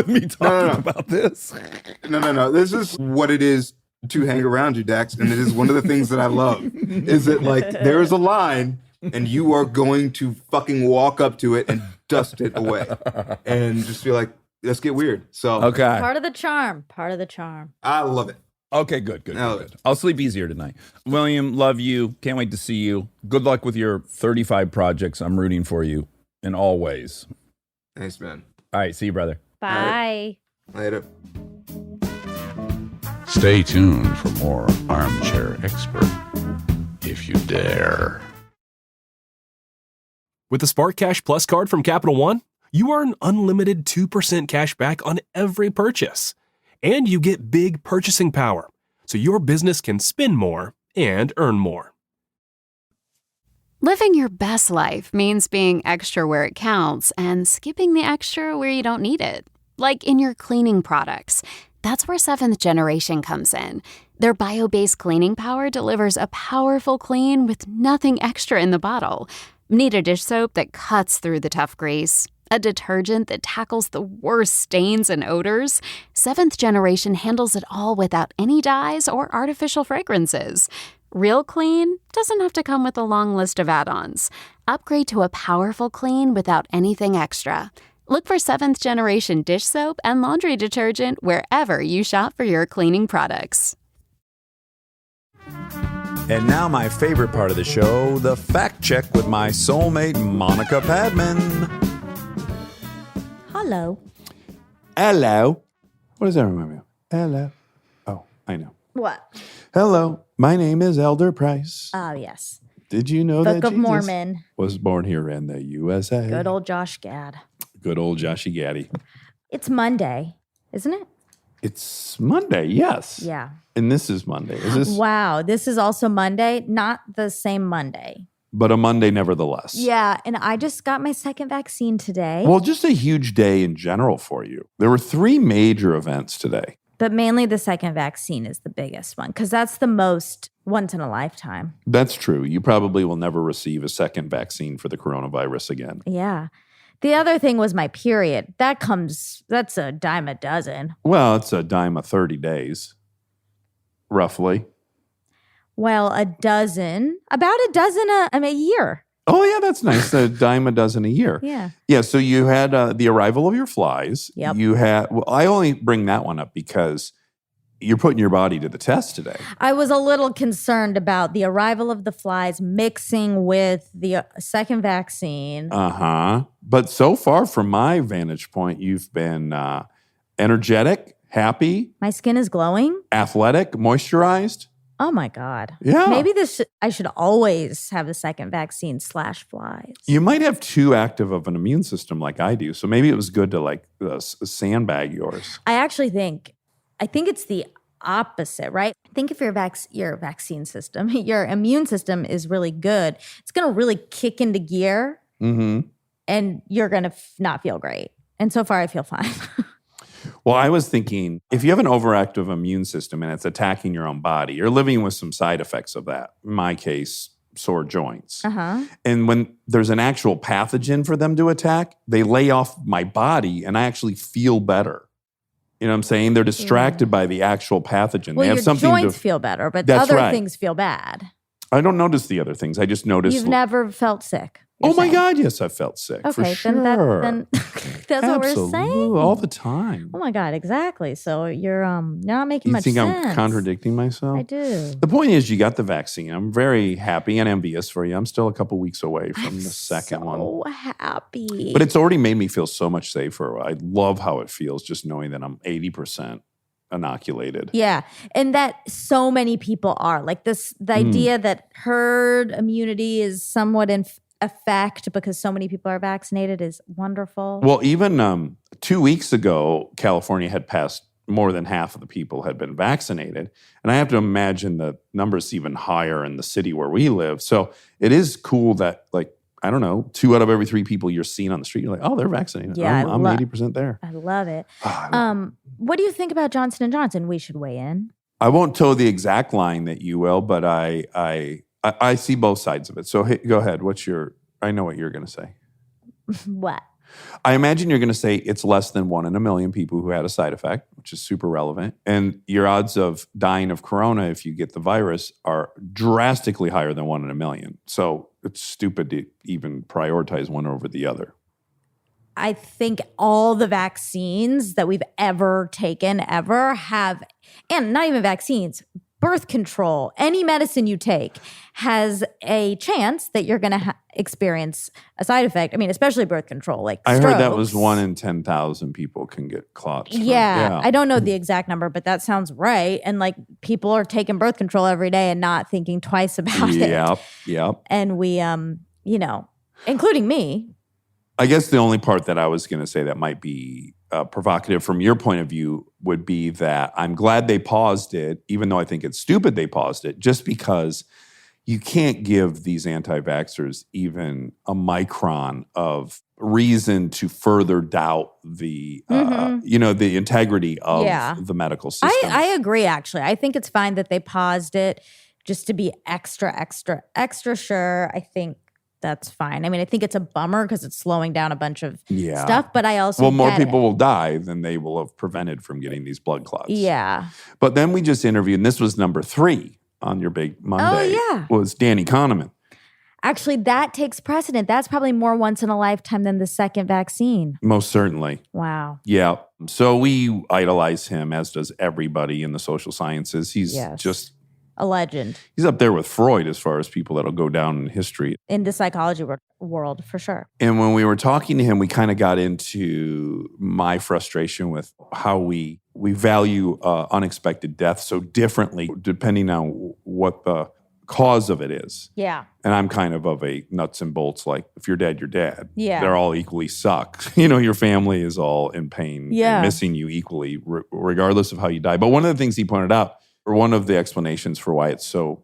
[SPEAKER 6] me talking about this?
[SPEAKER 4] No. This is what it is to hang around you, Dax. And it is one of the things that I love, is that, like, there is a line and you are going to fucking walk up to it and dust it away and just be like, let's get weird. So
[SPEAKER 6] Okay.
[SPEAKER 5] Part of the charm. Part of the charm.
[SPEAKER 4] I love it.
[SPEAKER 6] Okay, good.
[SPEAKER 4] Oh.
[SPEAKER 6] I'll sleep easier tonight. William, love you. Can't wait to see you. Good luck with your 35 projects. I'm rooting for you in all ways.
[SPEAKER 4] Thanks, man.
[SPEAKER 6] All right, see you, brother.
[SPEAKER 5] Bye.
[SPEAKER 4] Later.
[SPEAKER 7] Stay tuned for more Armchair Expert, if you dare.
[SPEAKER 8] With the Spark Cash Plus card from Capital One, you earn unlimited 2% cash back on every purchase. And you get big purchasing power, so your business can spend more and earn more.
[SPEAKER 9] Living your best life means being extra where it counts and skipping the extra where you don't need it. Like in your cleaning products. That's where Seventh Generation comes in. Their bio-based cleaning power delivers a powerful clean with nothing extra in the bottle. Need a dish soap that cuts through the tough grease? A detergent that tackles the worst stains and odors? Seventh Generation handles it all without any dyes or artificial fragrances. Real clean doesn't have to come with a long list of add-ons. Upgrade to a powerful clean without anything extra. Look for Seventh Generation dish soap and laundry detergent wherever you shop for your cleaning products.
[SPEAKER 1] And now my favorite part of the show, the fact check with my soulmate, Monica Padman.
[SPEAKER 5] Hello.
[SPEAKER 6] Hello. What does that remind me of? Hello. Oh, I know.
[SPEAKER 5] What?
[SPEAKER 6] Hello. My name is Elder Price.
[SPEAKER 5] Oh, yes.
[SPEAKER 6] Did you know
[SPEAKER 5] Book
[SPEAKER 6] that
[SPEAKER 5] of
[SPEAKER 6] Jesus
[SPEAKER 5] Mormon.
[SPEAKER 6] was born here in the USA?
[SPEAKER 5] Good old Josh Gad.
[SPEAKER 6] Good old Joshy Gaddy.
[SPEAKER 5] It's Monday, isn't it?
[SPEAKER 6] It's Monday, yes.
[SPEAKER 5] Yeah.
[SPEAKER 6] And this is Monday. Is this?
[SPEAKER 5] Wow. This is also Monday, not the same Monday.
[SPEAKER 6] But a Monday nevertheless.
[SPEAKER 5] Yeah. And I just got my second vaccine today.
[SPEAKER 6] Well, just a huge day in general for you. There were 3 major events today.
[SPEAKER 5] But mainly the second vaccine is the biggest one because that's the most once in a lifetime.
[SPEAKER 6] That's true. You probably will never receive a second vaccine for the coronavirus again.
[SPEAKER 5] Yeah. The other thing was my period. That's a dime a dozen.
[SPEAKER 6] Well, it's a dime a 30 days, roughly.
[SPEAKER 5] Well, about a dozen a year.
[SPEAKER 6] Oh, yeah, that's nice. A dime a dozen a year.
[SPEAKER 5] Yeah.
[SPEAKER 6] Yeah, so you had the arrival of your flies.
[SPEAKER 5] Yep.
[SPEAKER 6] You had, well, I only bring that one up because you're putting your body to the test today.
[SPEAKER 5] I was a little concerned about the arrival of the flies mixing with the second vaccine.
[SPEAKER 6] Uh-huh. But so far, from my vantage point, you've been energetic, happy,
[SPEAKER 5] My skin is glowing.
[SPEAKER 6] athletic, moisturized.
[SPEAKER 5] Oh my God.
[SPEAKER 6] Yeah.
[SPEAKER 5] Maybe I should always have the second vaccine / flies.
[SPEAKER 6] You might have too active of an immune system like I do. So maybe it was good to like sandbag yours.
[SPEAKER 5] I think it's the opposite, right? I think if your vaccine system, your immune system is really good, it's going to really kick into gear
[SPEAKER 6] Mm-hmm.
[SPEAKER 5] and you're going to not feel great. And so far I feel fine.
[SPEAKER 6] Well, I was thinking if you have an overactive immune system and it's attacking your own body, you're living with some side effects of that. In my case, sore joints.
[SPEAKER 5] Uh-huh.
[SPEAKER 6] And when there's an actual pathogen for them to attack, they lay off my body and I actually feel better. You know what I'm saying? They're distracted by the actual pathogen.
[SPEAKER 5] Well,
[SPEAKER 6] they have
[SPEAKER 5] your
[SPEAKER 6] something
[SPEAKER 5] joints
[SPEAKER 6] to.
[SPEAKER 5] feel better, but
[SPEAKER 6] That's
[SPEAKER 5] other
[SPEAKER 6] right.
[SPEAKER 5] things feel bad.
[SPEAKER 6] I don't notice the other things. I just notice.
[SPEAKER 5] You've never felt sick.
[SPEAKER 6] Oh
[SPEAKER 5] you're
[SPEAKER 6] my
[SPEAKER 5] saying.
[SPEAKER 6] God! Yes, I felt sick. For
[SPEAKER 5] Okay,
[SPEAKER 6] sure.
[SPEAKER 5] then that's what we're saying.
[SPEAKER 6] all the time.
[SPEAKER 5] Oh my God, exactly. So you're not making
[SPEAKER 6] You
[SPEAKER 5] much
[SPEAKER 6] think
[SPEAKER 5] sense.
[SPEAKER 6] I'm contradicting myself?
[SPEAKER 5] I do.
[SPEAKER 6] The point is, you got the vaccine. I'm very happy and envious for you. I'm still a couple weeks away from the second one.
[SPEAKER 5] So happy.
[SPEAKER 6] But it's already made me feel so much safer. I love how it feels just knowing that I'm 80% inoculated.
[SPEAKER 5] Yeah. And that so many people are. Like the idea that herd immunity is somewhat in effect because so many people are vaccinated is wonderful.
[SPEAKER 6] Well, even 2 weeks ago, California had passed more than half of the people had been vaccinated. And I have to imagine the numbers even higher in the city where we live. So it is cool that, like, I don't know, 2 out of every 3 people you're seeing on the street, you're like, oh, they're vaccinated.
[SPEAKER 5] Yeah,
[SPEAKER 6] I'm 80% there.
[SPEAKER 5] I love it.
[SPEAKER 6] Ah, I love it.
[SPEAKER 5] What do you think about Johnson & Johnson? We should weigh in.
[SPEAKER 6] I won't toe the exact line that you will, but I see both sides of it. So hey, go ahead. I know what you're going to say.
[SPEAKER 5] What?
[SPEAKER 6] I imagine you're going to say it's less than 1 in a million people who had a side effect, which is super relevant. And your odds of dying of corona if you get the virus are drastically higher than 1 in a million. So it's stupid to even prioritize one over the other.
[SPEAKER 5] I think all the vaccines that we've ever taken have, and not even vaccines, birth control, any medicine you take has a chance that you're going to experience a side effect. I mean, especially birth control, like
[SPEAKER 6] I heard that was
[SPEAKER 5] strokes.
[SPEAKER 6] 1 in 10,000 people can get clots.
[SPEAKER 5] Yeah, I don't know the exact number, but that sounds right. And like people are taking birth control every day and not thinking twice about it.
[SPEAKER 6] Yep.
[SPEAKER 5] And we, including me.
[SPEAKER 6] I guess the only part that I was going to say that might be provocative from your point of view would be that I'm glad they paused it, even though I think it's stupid they paused it, just because you can't give these anti-vaxxers even a micron of reason to further doubt the, the integrity of the medical system.
[SPEAKER 5] I agree, actually. I think it's fine that they paused it just to be extra sure. I think that's fine. I mean, I think it's a bummer because it's slowing down a bunch of
[SPEAKER 6] Yeah.
[SPEAKER 5] stuff, but I also
[SPEAKER 6] Well, more
[SPEAKER 5] get
[SPEAKER 6] people
[SPEAKER 5] it.
[SPEAKER 6] will die than they will have prevented from getting these blood clots.
[SPEAKER 5] Yeah.
[SPEAKER 6] But then we just interviewed, and this was number 3 on your big Monday.
[SPEAKER 5] yeah.
[SPEAKER 6] Was Danny Kahneman.
[SPEAKER 5] Actually, that takes precedent. That's probably more once in a lifetime than the second vaccine.
[SPEAKER 6] Most certainly.
[SPEAKER 5] Wow.
[SPEAKER 6] Yeah. So we idolize him, as does everybody in the social sciences. He's
[SPEAKER 5] Yes.
[SPEAKER 6] just,
[SPEAKER 5] A legend
[SPEAKER 6] he's up there with Freud as far as people that'll go down in history.
[SPEAKER 5] in the psychology world, for sure.
[SPEAKER 6] And when we were talking to him, we kind of got into my frustration with how we value unexpected death so differently depending on what the cause of it is.
[SPEAKER 5] Yeah.
[SPEAKER 6] And I'm kind of a nuts and bolts, like if you're dead, you're dead.
[SPEAKER 5] Yeah.
[SPEAKER 6] They're all equally suck. Your family is all in pain
[SPEAKER 5] Yeah.
[SPEAKER 6] and missing you equally, regardless of how you die. But one of the things he pointed out, or one of the explanations for why it's so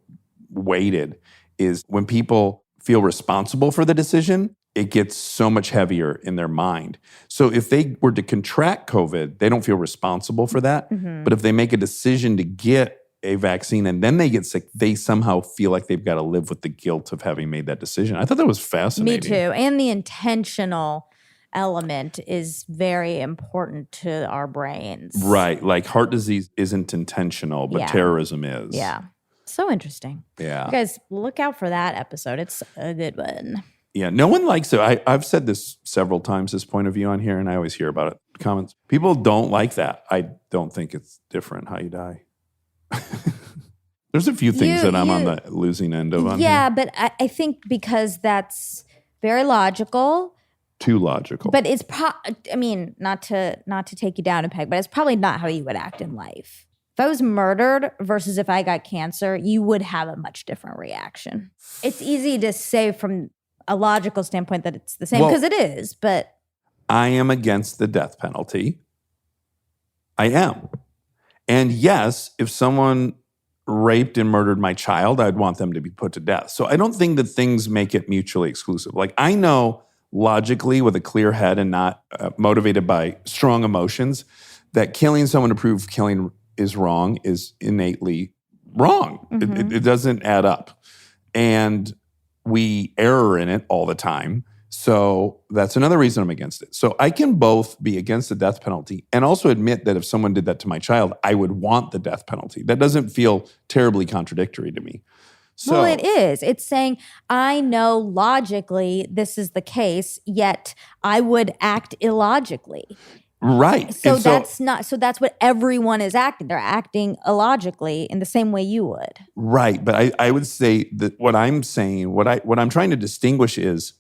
[SPEAKER 6] weighted, is when people feel responsible for the decision, it gets so much heavier in their mind. So if they were to contract COVID, they don't feel responsible for that.
[SPEAKER 5] Mm-hmm.
[SPEAKER 6] But if they make a decision to get a vaccine and then they get sick, they somehow feel like they've got to live with the guilt of having made that decision. I thought that was
[SPEAKER 5] Me
[SPEAKER 6] fascinating.
[SPEAKER 5] too. And the intentional element is very important to our brains.
[SPEAKER 6] Right. Like heart disease isn't intentional, but
[SPEAKER 5] Yeah.
[SPEAKER 6] terrorism is.
[SPEAKER 5] Yeah. So interesting.
[SPEAKER 6] Yeah.
[SPEAKER 5] You guys, look out for that episode. It's a good one.
[SPEAKER 6] Yeah. No one likes it. I've said this several times, this point of view on here, and I always hear about it. Comments. People don't like that. I don't think it's different how you die. There's a few things that I'm on the losing end of on
[SPEAKER 5] Yeah,
[SPEAKER 6] here.
[SPEAKER 5] but I think because that's very logical.
[SPEAKER 6] Too logical.
[SPEAKER 5] But it's I mean, not to take you down a peg, but it's probably not how you would act in life. If I was murdered versus if I got cancer, you would have a much different reaction. It's easy to say from a logical standpoint that it's the same
[SPEAKER 6] Well-
[SPEAKER 5] because it is, but
[SPEAKER 6] I am against the death penalty. I am. And yes, if someone raped and murdered my child, I'd want them to be put to death. So I don't think that things make it mutually exclusive. Like I know logically with a clear head and not motivated by strong emotions that killing someone to prove killing is wrong is innately wrong. It doesn't add up. And we err in it all the time. So that's another reason I'm against it. So I can both be against the death penalty and also admit that if someone did that to my child, I would want the death penalty. That doesn't feel terribly contradictory to me. So,
[SPEAKER 5] well, it is. It's saying, I know logically this is the case, yet I would act illogically.
[SPEAKER 6] right.
[SPEAKER 5] So
[SPEAKER 6] And
[SPEAKER 5] that's what everyone is acting. They're acting illogically in the same way you would.
[SPEAKER 6] right. But I would say that what I'm saying, what I'm trying to distinguish is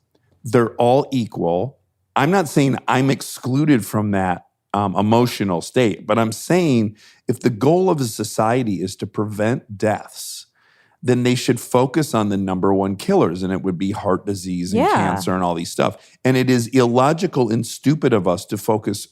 [SPEAKER 6] they're all equal. I'm not saying I'm excluded from that emotional state, but I'm saying if the goal of a society is to prevent deaths, then they should focus on the number one killers, and it would be heart disease and
[SPEAKER 5] Yeah.
[SPEAKER 6] cancer and all these stuff. And it is illogical and stupid of us to focus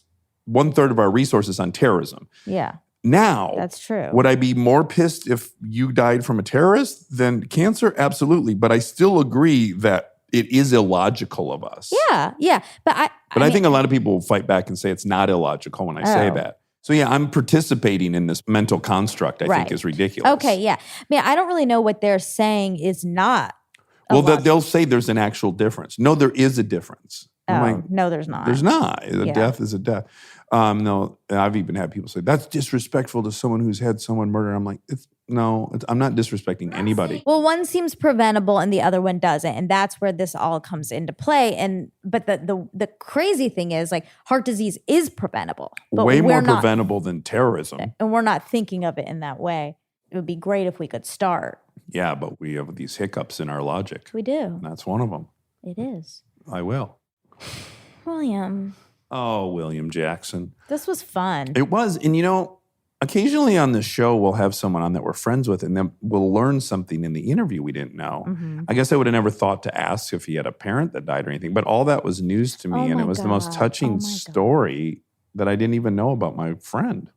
[SPEAKER 6] 1/3 of our resources on terrorism.
[SPEAKER 5] Yeah,
[SPEAKER 6] Now,
[SPEAKER 5] that's true.
[SPEAKER 6] would I be more pissed if you died from a terrorist than cancer? Absolutely. But I still agree that it is illogical of us.
[SPEAKER 5] Yeah. But
[SPEAKER 6] But I think a lot of people will fight back and say it's not illogical when I say
[SPEAKER 5] Oh.
[SPEAKER 6] that. So yeah, I'm participating in this mental construct I think
[SPEAKER 5] Right.
[SPEAKER 6] is ridiculous.
[SPEAKER 5] Okay, yeah. I mean, I don't really know what they're saying is not.
[SPEAKER 6] Well,
[SPEAKER 5] illogical.
[SPEAKER 6] they'll say there's an actual difference. No, there is a difference. I'm
[SPEAKER 5] Oh,
[SPEAKER 6] like,
[SPEAKER 5] no, there's not.
[SPEAKER 6] there's not. A
[SPEAKER 5] Yeah.
[SPEAKER 6] death is a death. No, and I've even had people say that's disrespectful to someone who's had someone murdered. I'm like, I'm not disrespecting anybody.
[SPEAKER 5] Well, one seems preventable and the other one doesn't, and that's where this all comes into play. But the crazy thing is, like, heart disease is preventable, but
[SPEAKER 6] Way more
[SPEAKER 5] we're not,
[SPEAKER 6] preventable than terrorism.
[SPEAKER 5] and we're not thinking of it in that way. It would be great if we could start.
[SPEAKER 6] Yeah, but we have these hiccups in our logic.
[SPEAKER 5] We do.
[SPEAKER 6] And that's one of them.
[SPEAKER 5] It is.
[SPEAKER 6] I will.
[SPEAKER 5] William,
[SPEAKER 6] Oh, William Jackson.
[SPEAKER 5] this was fun.
[SPEAKER 6] It was. And occasionally on this show, we'll have someone on that we're friends with, and then we'll learn something in the interview we didn't know.
[SPEAKER 5] Mhm.
[SPEAKER 6] I guess I would have never thought to ask if he had a parent that died or anything, but all that was news to me.
[SPEAKER 5] Oh
[SPEAKER 6] And
[SPEAKER 5] my
[SPEAKER 6] it was the most
[SPEAKER 5] God.
[SPEAKER 6] touching
[SPEAKER 5] Oh my God.
[SPEAKER 6] story that I didn't even know about my friend.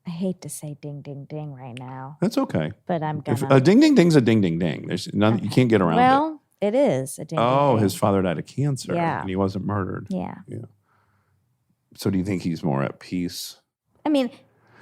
[SPEAKER 5] I hate to say ding, ding, ding right now,
[SPEAKER 6] That's okay.
[SPEAKER 5] but I'm
[SPEAKER 6] If
[SPEAKER 5] gonna.
[SPEAKER 6] a ding ding ding's a ding ding ding. There's nothing, you can't get around it.
[SPEAKER 5] Well, it is a ding,
[SPEAKER 6] Oh,
[SPEAKER 5] ding, ding.
[SPEAKER 6] his father died of cancer
[SPEAKER 5] Yeah.
[SPEAKER 6] and he wasn't murdered.
[SPEAKER 5] Yeah.
[SPEAKER 6] So do you think he's more at peace?
[SPEAKER 5] I mean,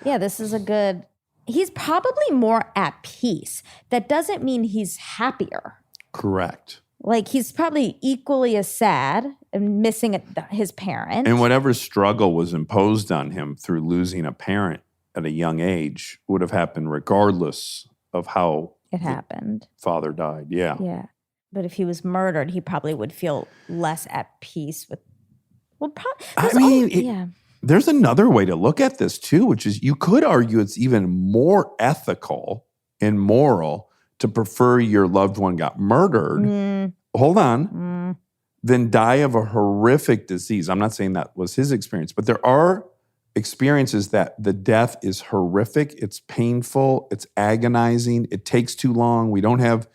[SPEAKER 5] yeah, this is a good. He's probably more at peace. That doesn't mean he's happier.
[SPEAKER 6] Correct.
[SPEAKER 5] Like he's probably equally as sad and missing his parent.
[SPEAKER 6] And whatever struggle was imposed on him through losing a parent at a young age would have happened regardless of how
[SPEAKER 5] it happened.
[SPEAKER 6] Father died. Yeah.
[SPEAKER 5] Yeah. But if he was murdered, he probably would feel less at peace with. Well,
[SPEAKER 6] there's another way to look at this too, which is you could argue it's even more ethical and moral to prefer your loved one got murdered. Hold on. Than die of a horrific disease. I'm not saying that was his experience, but there are experiences that the death is horrific. It's painful. It's agonizing. It takes too long. We don't have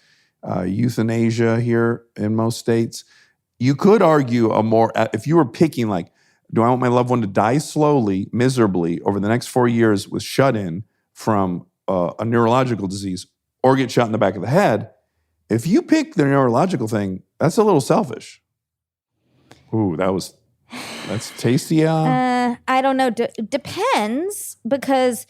[SPEAKER 6] euthanasia here in most states. You could argue if you were picking like, do I want my loved one to die slowly, miserably over the next 4 years with shut-in from a neurological disease or get shot in the back of the head? If you pick the neurological thing, that's a little selfish. Ooh, that's tasty.
[SPEAKER 5] I don't know. Depends, because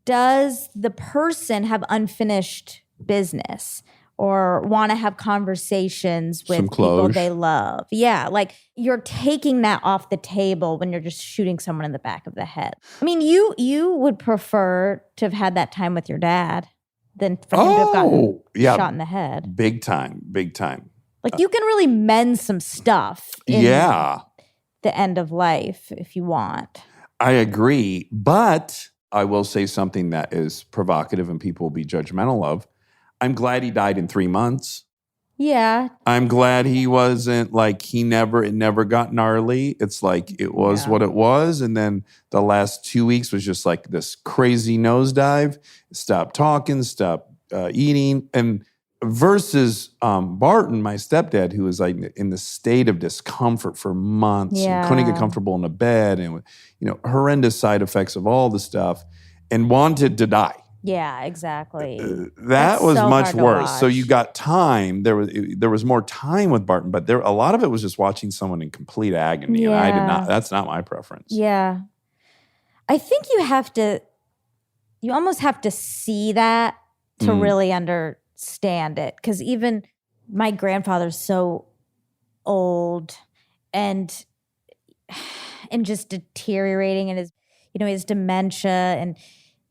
[SPEAKER 5] does the person have unfinished business or want to have conversations with people they love? Yeah, like you're taking that off the table when you're just shooting someone in the back of the head. I mean, you would prefer to have had that time with your dad than for him to have gotten shot in the head.
[SPEAKER 6] Big time.
[SPEAKER 5] Like you can really mend some stuff in the end of life if you want.
[SPEAKER 6] I agree, but I will say something that is provocative and people will be judgmental of. I'm glad he died in 3 months.
[SPEAKER 5] Yeah.
[SPEAKER 6] I'm glad he wasn't like it never got gnarly. It's like it was what it was. And then the last 2 weeks was just like this crazy nosedive. Stop talking, stop eating. And versus Barton, my stepdad, who was like in the state of discomfort for months and couldn't get comfortable in the bed and, horrendous side effects of all the stuff and wanted to die.
[SPEAKER 5] Yeah, exactly.
[SPEAKER 6] That was so much worse. So you got time. There was more time with Barton, but a lot of it was just watching someone in complete agony.
[SPEAKER 5] Yeah.
[SPEAKER 6] And I did not. That's not my preference.
[SPEAKER 5] Yeah, I think you almost have to see that to really understand it. Because even my grandfather's so old and just deteriorating in his dementia, and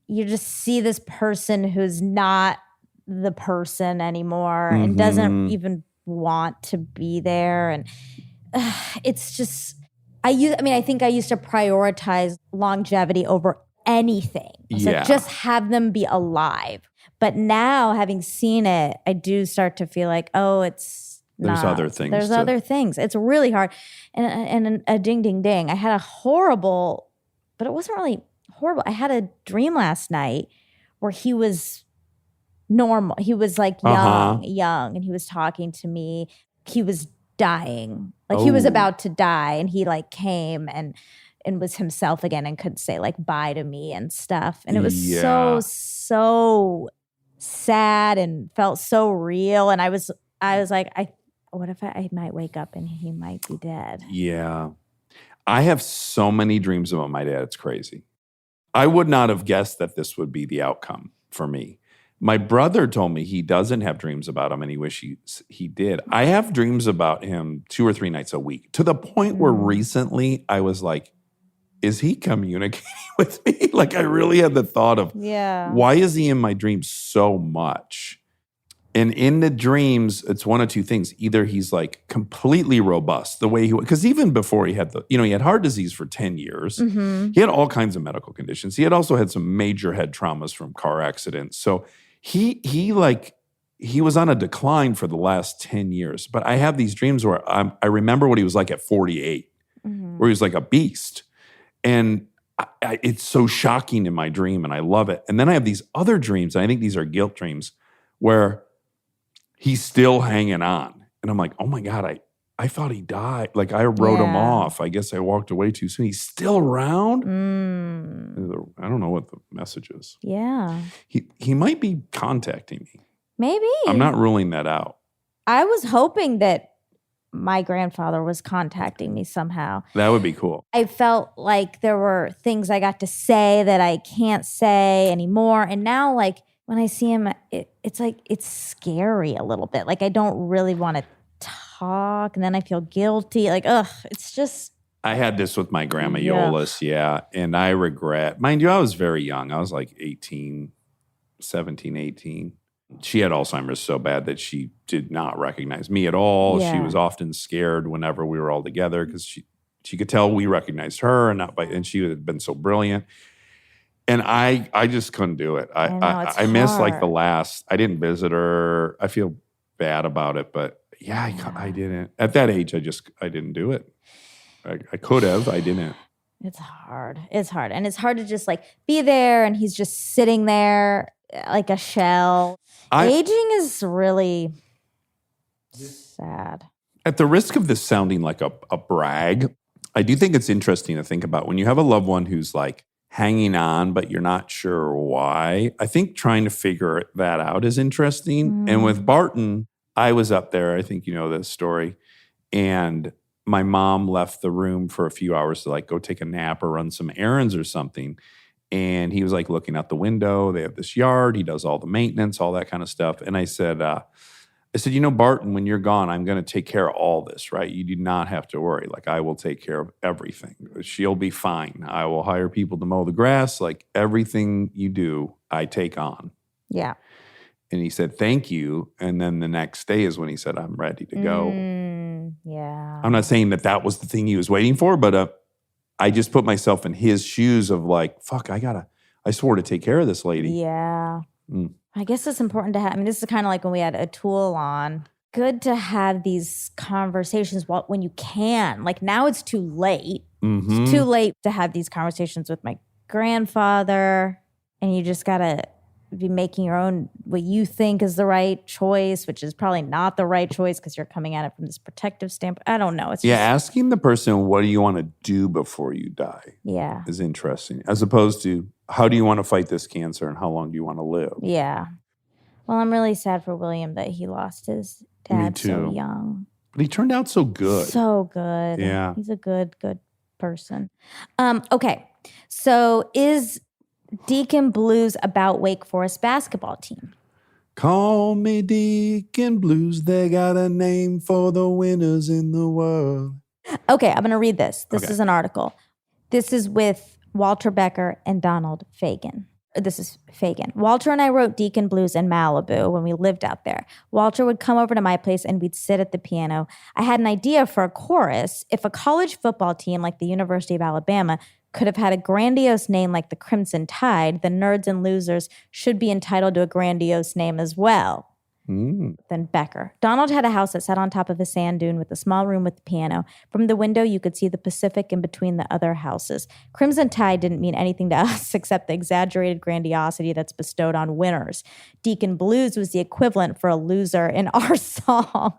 [SPEAKER 5] you just see this person who's not the person anymore and doesn't even want to be there. And it's just, I think I used to prioritize longevity over anything. So just have them be alive. But now, having seen it, I do start to feel like, there's
[SPEAKER 6] other things.
[SPEAKER 5] There's other things. It's really hard. And a ding, ding, ding. I had a horrible, but it wasn't really horrible. I had a dream last night where he was normal. He was like young, and he was talking to me. He was dying. Like he was about to die, and he like came and was himself again and could say like bye to me and stuff. And it was so sad and felt so real. And I was like, what if I might wake up and he might be dead?
[SPEAKER 6] Yeah. I have so many dreams about my dad. It's crazy. I would not have guessed that this would be the outcome for me. My brother told me he doesn't have dreams about him and he wishes he did. I have dreams about him 2 or 3 nights a week, to the point where recently I was like, is he communicating with me? Like I really had the thought of, why is he in my dreams so much? And in the dreams, it's one of two things. Either he's like completely robust the way because even before he had he had heart disease for 10 years. He had all kinds of medical conditions. He had also had some major head traumas from car accidents. So he was on a decline for the last 10 years. But I have these dreams where I remember what he was like at 48, where he was like a beast. And it's so shocking in my dream, and I love it. And then I have these other dreams, and I think these are guilt dreams, where he's still hanging on. And I'm like, oh my God, I thought he died. Like I wrote him off. I guess I walked away too soon. He's still around. I don't know what the message is.
[SPEAKER 5] Yeah.
[SPEAKER 6] He might be contacting me.
[SPEAKER 5] Maybe.
[SPEAKER 6] I'm not ruling that out.
[SPEAKER 5] I was hoping that my grandfather was contacting me somehow.
[SPEAKER 6] That would be cool.
[SPEAKER 5] I felt like there were things I got to say that I can't say anymore. And now, like, when I see him, it's like, it's scary a little bit. Like, I don't really want to talk, and then I feel guilty. Like, ugh, it's just
[SPEAKER 6] I had this with my grandma
[SPEAKER 5] Yeah.
[SPEAKER 6] Yolis, yeah. And I regret, mind you, I was very young. I was like 17, 18. She had Alzheimer's so bad that she did not recognize me at all. She
[SPEAKER 5] Yeah.
[SPEAKER 6] was often scared whenever we were all together because she could tell we recognized her and she had been so brilliant. And I just couldn't do it.
[SPEAKER 5] I know, it's
[SPEAKER 6] I missed like the
[SPEAKER 5] hard.
[SPEAKER 6] last, I didn't visit her. I feel bad about it, but yeah, I didn't. At that age, I didn't do it. I could have, I didn't.
[SPEAKER 5] It's hard. It's hard. And it's hard to just like be there and he's just sitting there like a shell. Aging is really sad.
[SPEAKER 6] At the risk of this sounding like a brag, I do think it's interesting to think about when you have a loved one who's like hanging on, but you're not sure why. I think trying to figure that out is interesting. And with Barton, I was up there, I think you know this story, and my mom left the room for a few hours to like go take a nap or run some errands or something. And he was like looking out the window. They have this yard. He does all the maintenance, all that kind of stuff. And I said, you know, Barton, when you're gone, I'm going to take care of all this, right? You do not have to worry. Like, I will take care of everything. She'll be fine. I will hire people to mow the grass. Like, everything you do, I take on.
[SPEAKER 5] Yeah.
[SPEAKER 6] And he said, thank you. And then the next day is when he said, I'm ready to go.
[SPEAKER 5] Yeah.
[SPEAKER 6] I'm not saying that was the thing he was waiting for, but I just put myself in his shoes of like, fuck, I swore to take care of this lady.
[SPEAKER 5] Yeah. I guess it's important to have, I mean, this is kind of like when we had a tool on. Good to have these conversations when you can. Like now it's too late. It's too late to have these conversations with my grandfather. And you just got to be making your own, what you think is the right choice, which is probably not the right choice because you're coming at it from this protective standpoint. I don't know. It's
[SPEAKER 6] Yeah,
[SPEAKER 5] just,
[SPEAKER 6] asking the person, what do you want to do before you die
[SPEAKER 5] yeah.
[SPEAKER 6] is interesting. As opposed to, how do you want to fight this cancer and how long do you want to live?
[SPEAKER 5] Yeah. Well, I'm really sad for William that he lost his dad so
[SPEAKER 6] too.
[SPEAKER 5] young.
[SPEAKER 6] But he turned out so good.
[SPEAKER 5] So good.
[SPEAKER 6] Yeah.
[SPEAKER 5] He's a good person. Okay. So is Deacon Blues about Wake Forest basketball team?
[SPEAKER 6] Call me Deacon Blues. They got a name for the winners in the world.
[SPEAKER 5] Okay, I'm going to read this. This
[SPEAKER 6] Okay.
[SPEAKER 5] is an article. This is with Walter Becker and Donald Fagan. This is Fagan. Walter and I wrote Deacon Blues in Malibu when we lived out there. Walter would come over to my place and we'd sit at the piano. I had an idea for a chorus. If a college football team like the University of Alabama could have had a grandiose name like the Crimson Tide, the Nerds and Losers should be entitled to a grandiose name as well. Then Becker. Donald had a house that sat on top of a sand dune with a small room with a piano. From the window, you could see the Pacific in between the other houses. Crimson Tide didn't mean anything to us except the exaggerated grandiosity that's bestowed on winners. Deacon Blues was the equivalent for a loser in our song.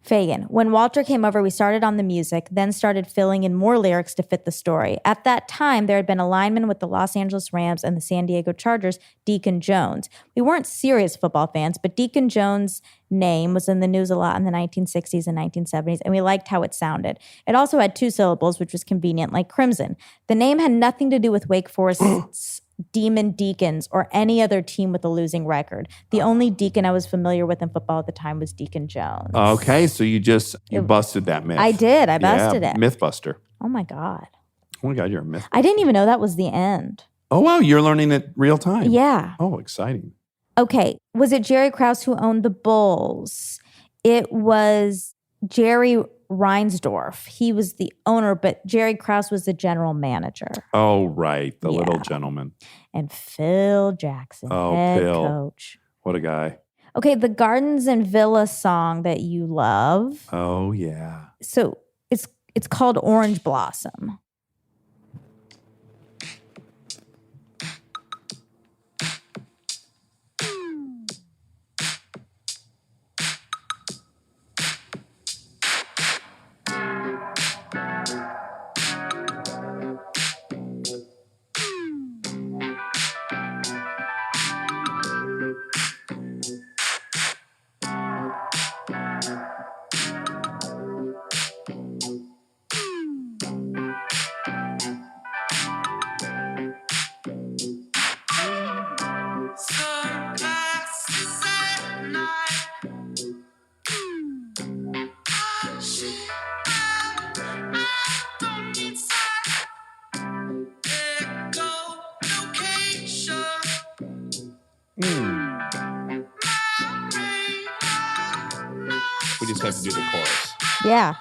[SPEAKER 5] Fagan. When Walter came over, we started on the music, then started filling in more lyrics to fit the story. At that time, there had been a lineman with the Los Angeles Rams and the San Diego Chargers, Deacon Jones. We weren't serious football fans, but Deacon Jones' name was in the news a lot in the 1960s and 1970s, and we liked how it sounded. It also had 2 syllables, which was convenient, like Crimson. The name had nothing to do with Wake Forest's Demon Deacons or any other team with a losing record. The only Deacon I was familiar with in football at the time was Deacon Jones.
[SPEAKER 6] Okay, so you busted that myth.
[SPEAKER 5] I did. I busted it.
[SPEAKER 6] Mythbuster.
[SPEAKER 5] Oh my God.
[SPEAKER 6] Oh my God, you're a myth.
[SPEAKER 5] I didn't even know that was the end.
[SPEAKER 6] Oh wow, you're learning it real time.
[SPEAKER 5] Yeah.
[SPEAKER 6] Oh, exciting.
[SPEAKER 5] Okay. Was it Jerry Krause who owned the Bulls? It was Jerry Reinsdorf. He was the owner, but Jerry Krause was the general manager.
[SPEAKER 6] Oh, right. The little
[SPEAKER 5] Yeah.
[SPEAKER 6] gentleman.
[SPEAKER 5] And Phil Jackson,
[SPEAKER 6] Oh,
[SPEAKER 5] head
[SPEAKER 6] Phil.
[SPEAKER 5] coach.
[SPEAKER 6] What a guy.
[SPEAKER 5] Okay, the Gardens and Villas song that you love.
[SPEAKER 6] Oh, yeah.
[SPEAKER 5] So it's called Orange Blossom.
[SPEAKER 10] We just have to do the chorus.
[SPEAKER 5] Yeah.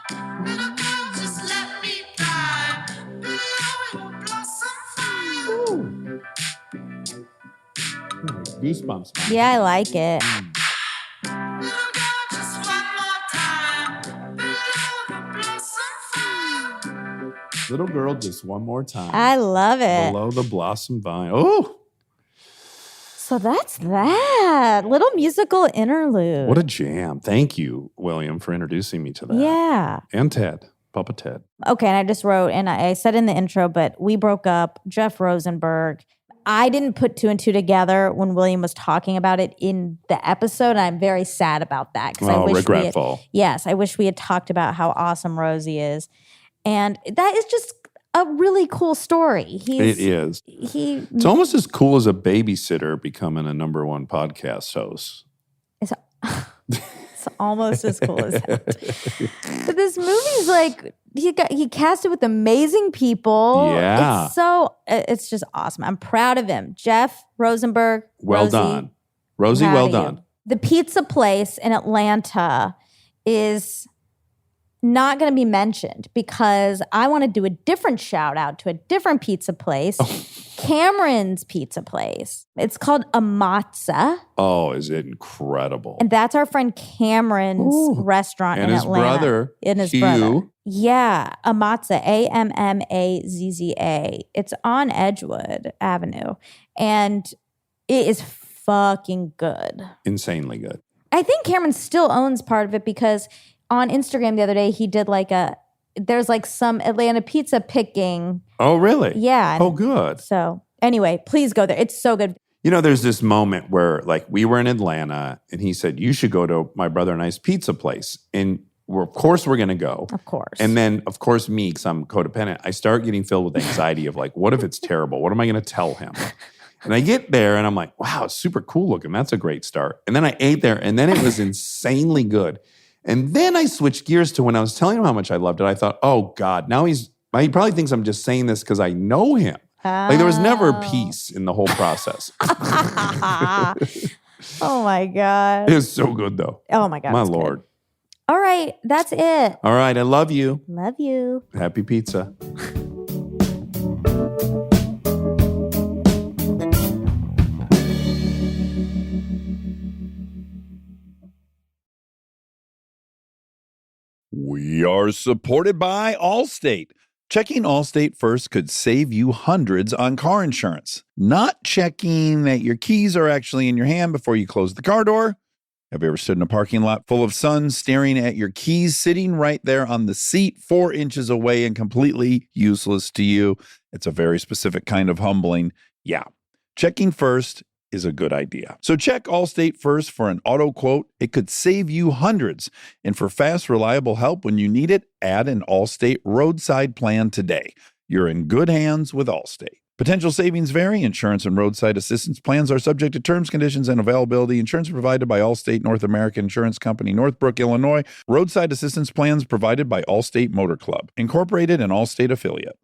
[SPEAKER 10] Goosebumps. Man.
[SPEAKER 5] Yeah, I like it.
[SPEAKER 10] Little girl, just one more time.
[SPEAKER 5] I love it.
[SPEAKER 10] Below the blossom vine. Oh,
[SPEAKER 5] So that's that. Little musical interlude.
[SPEAKER 10] what a jam. Thank you, William, for introducing me to that.
[SPEAKER 5] Yeah.
[SPEAKER 10] And Ted, Papa Ted.
[SPEAKER 5] Okay, and I just wrote, and I said in the intro, but we broke up. Jeff Rosenberg. I didn't put two and two together when William was talking about it in the episode. And I'm very sad about that. I wish
[SPEAKER 10] regretful.
[SPEAKER 5] Yes, I wish we had talked about how awesome Rosie is. And that is just a really cool story.
[SPEAKER 10] It is. It's almost as cool as a babysitter becoming a number one podcast host.
[SPEAKER 5] It's almost as cool as that. But this movie's like, he cast it with amazing people.
[SPEAKER 10] Yeah.
[SPEAKER 5] It's just awesome. I'm proud of him. Jeff Rosenberg.
[SPEAKER 10] Well
[SPEAKER 5] Rosie,
[SPEAKER 10] done. Rosie,
[SPEAKER 5] proud
[SPEAKER 10] well
[SPEAKER 5] of you.
[SPEAKER 10] done.
[SPEAKER 5] The pizza place in Atlanta is not going to be mentioned because I want to do a different shout out to a different pizza place, Cameron's Pizza Place. It's called Amatza,
[SPEAKER 10] Oh, is it incredible?
[SPEAKER 5] and that's our friend Cameron's restaurant
[SPEAKER 10] And
[SPEAKER 5] in
[SPEAKER 10] his
[SPEAKER 5] Atlanta.
[SPEAKER 10] brother,
[SPEAKER 5] And his
[SPEAKER 10] Hugh.
[SPEAKER 5] brother. Yeah, Amatza, Ammazza. It's on Edgewood Avenue, and it is fucking good.
[SPEAKER 10] Insanely good.
[SPEAKER 5] I think Cameron still owns part of it because on Instagram the other day, he did there's some Atlanta pizza picking.
[SPEAKER 10] Oh, really?
[SPEAKER 5] Yeah.
[SPEAKER 10] Oh, good.
[SPEAKER 5] So anyway, please go there. It's so good.
[SPEAKER 10] You know, there's this moment where we were in Atlanta and he said, you should go to my brother and I's pizza place. And of course we're going to go.
[SPEAKER 5] Of course.
[SPEAKER 10] And then, of course, me, because I'm codependent, I start getting filled with anxiety of what if it's terrible? What am I going to tell him? And I get there and I'm like, wow, it's super cool looking. That's a great start. And then I ate there and then it was insanely good. And then I switched gears to when I was telling him how much I loved it. I thought, oh God, now he probably thinks I'm just saying this because I know him. There was never peace in the whole process.
[SPEAKER 5] Oh my God.
[SPEAKER 10] It was so good though.
[SPEAKER 5] Oh my God.
[SPEAKER 10] My
[SPEAKER 5] it's good.
[SPEAKER 10] Lord.
[SPEAKER 5] All right. That's it.
[SPEAKER 10] All right. I love you.
[SPEAKER 5] Love you.
[SPEAKER 10] Happy pizza.
[SPEAKER 1] We are supported by Allstate. Checking Allstate first could save you hundreds on car insurance. Not checking that your keys are actually in your hand before you close the car door. Have you ever stood in a parking lot full of sun staring at your keys sitting right there on the seat 4 inches away and completely useless to you? It's a very specific kind of humbling. Yeah. Checking first is a good idea. So check Allstate first for an auto quote. It could save you hundreds. And for fast, reliable help when you need it, add an Allstate roadside plan today. You're in good hands with Allstate. Potential savings vary. Insurance and roadside assistance plans are subject to terms, conditions, and availability. Insurance provided by Allstate North American Insurance Company, Northbrook, Illinois. Roadside assistance plans provided by Allstate Motor Club, Incorporated, an Allstate affiliate.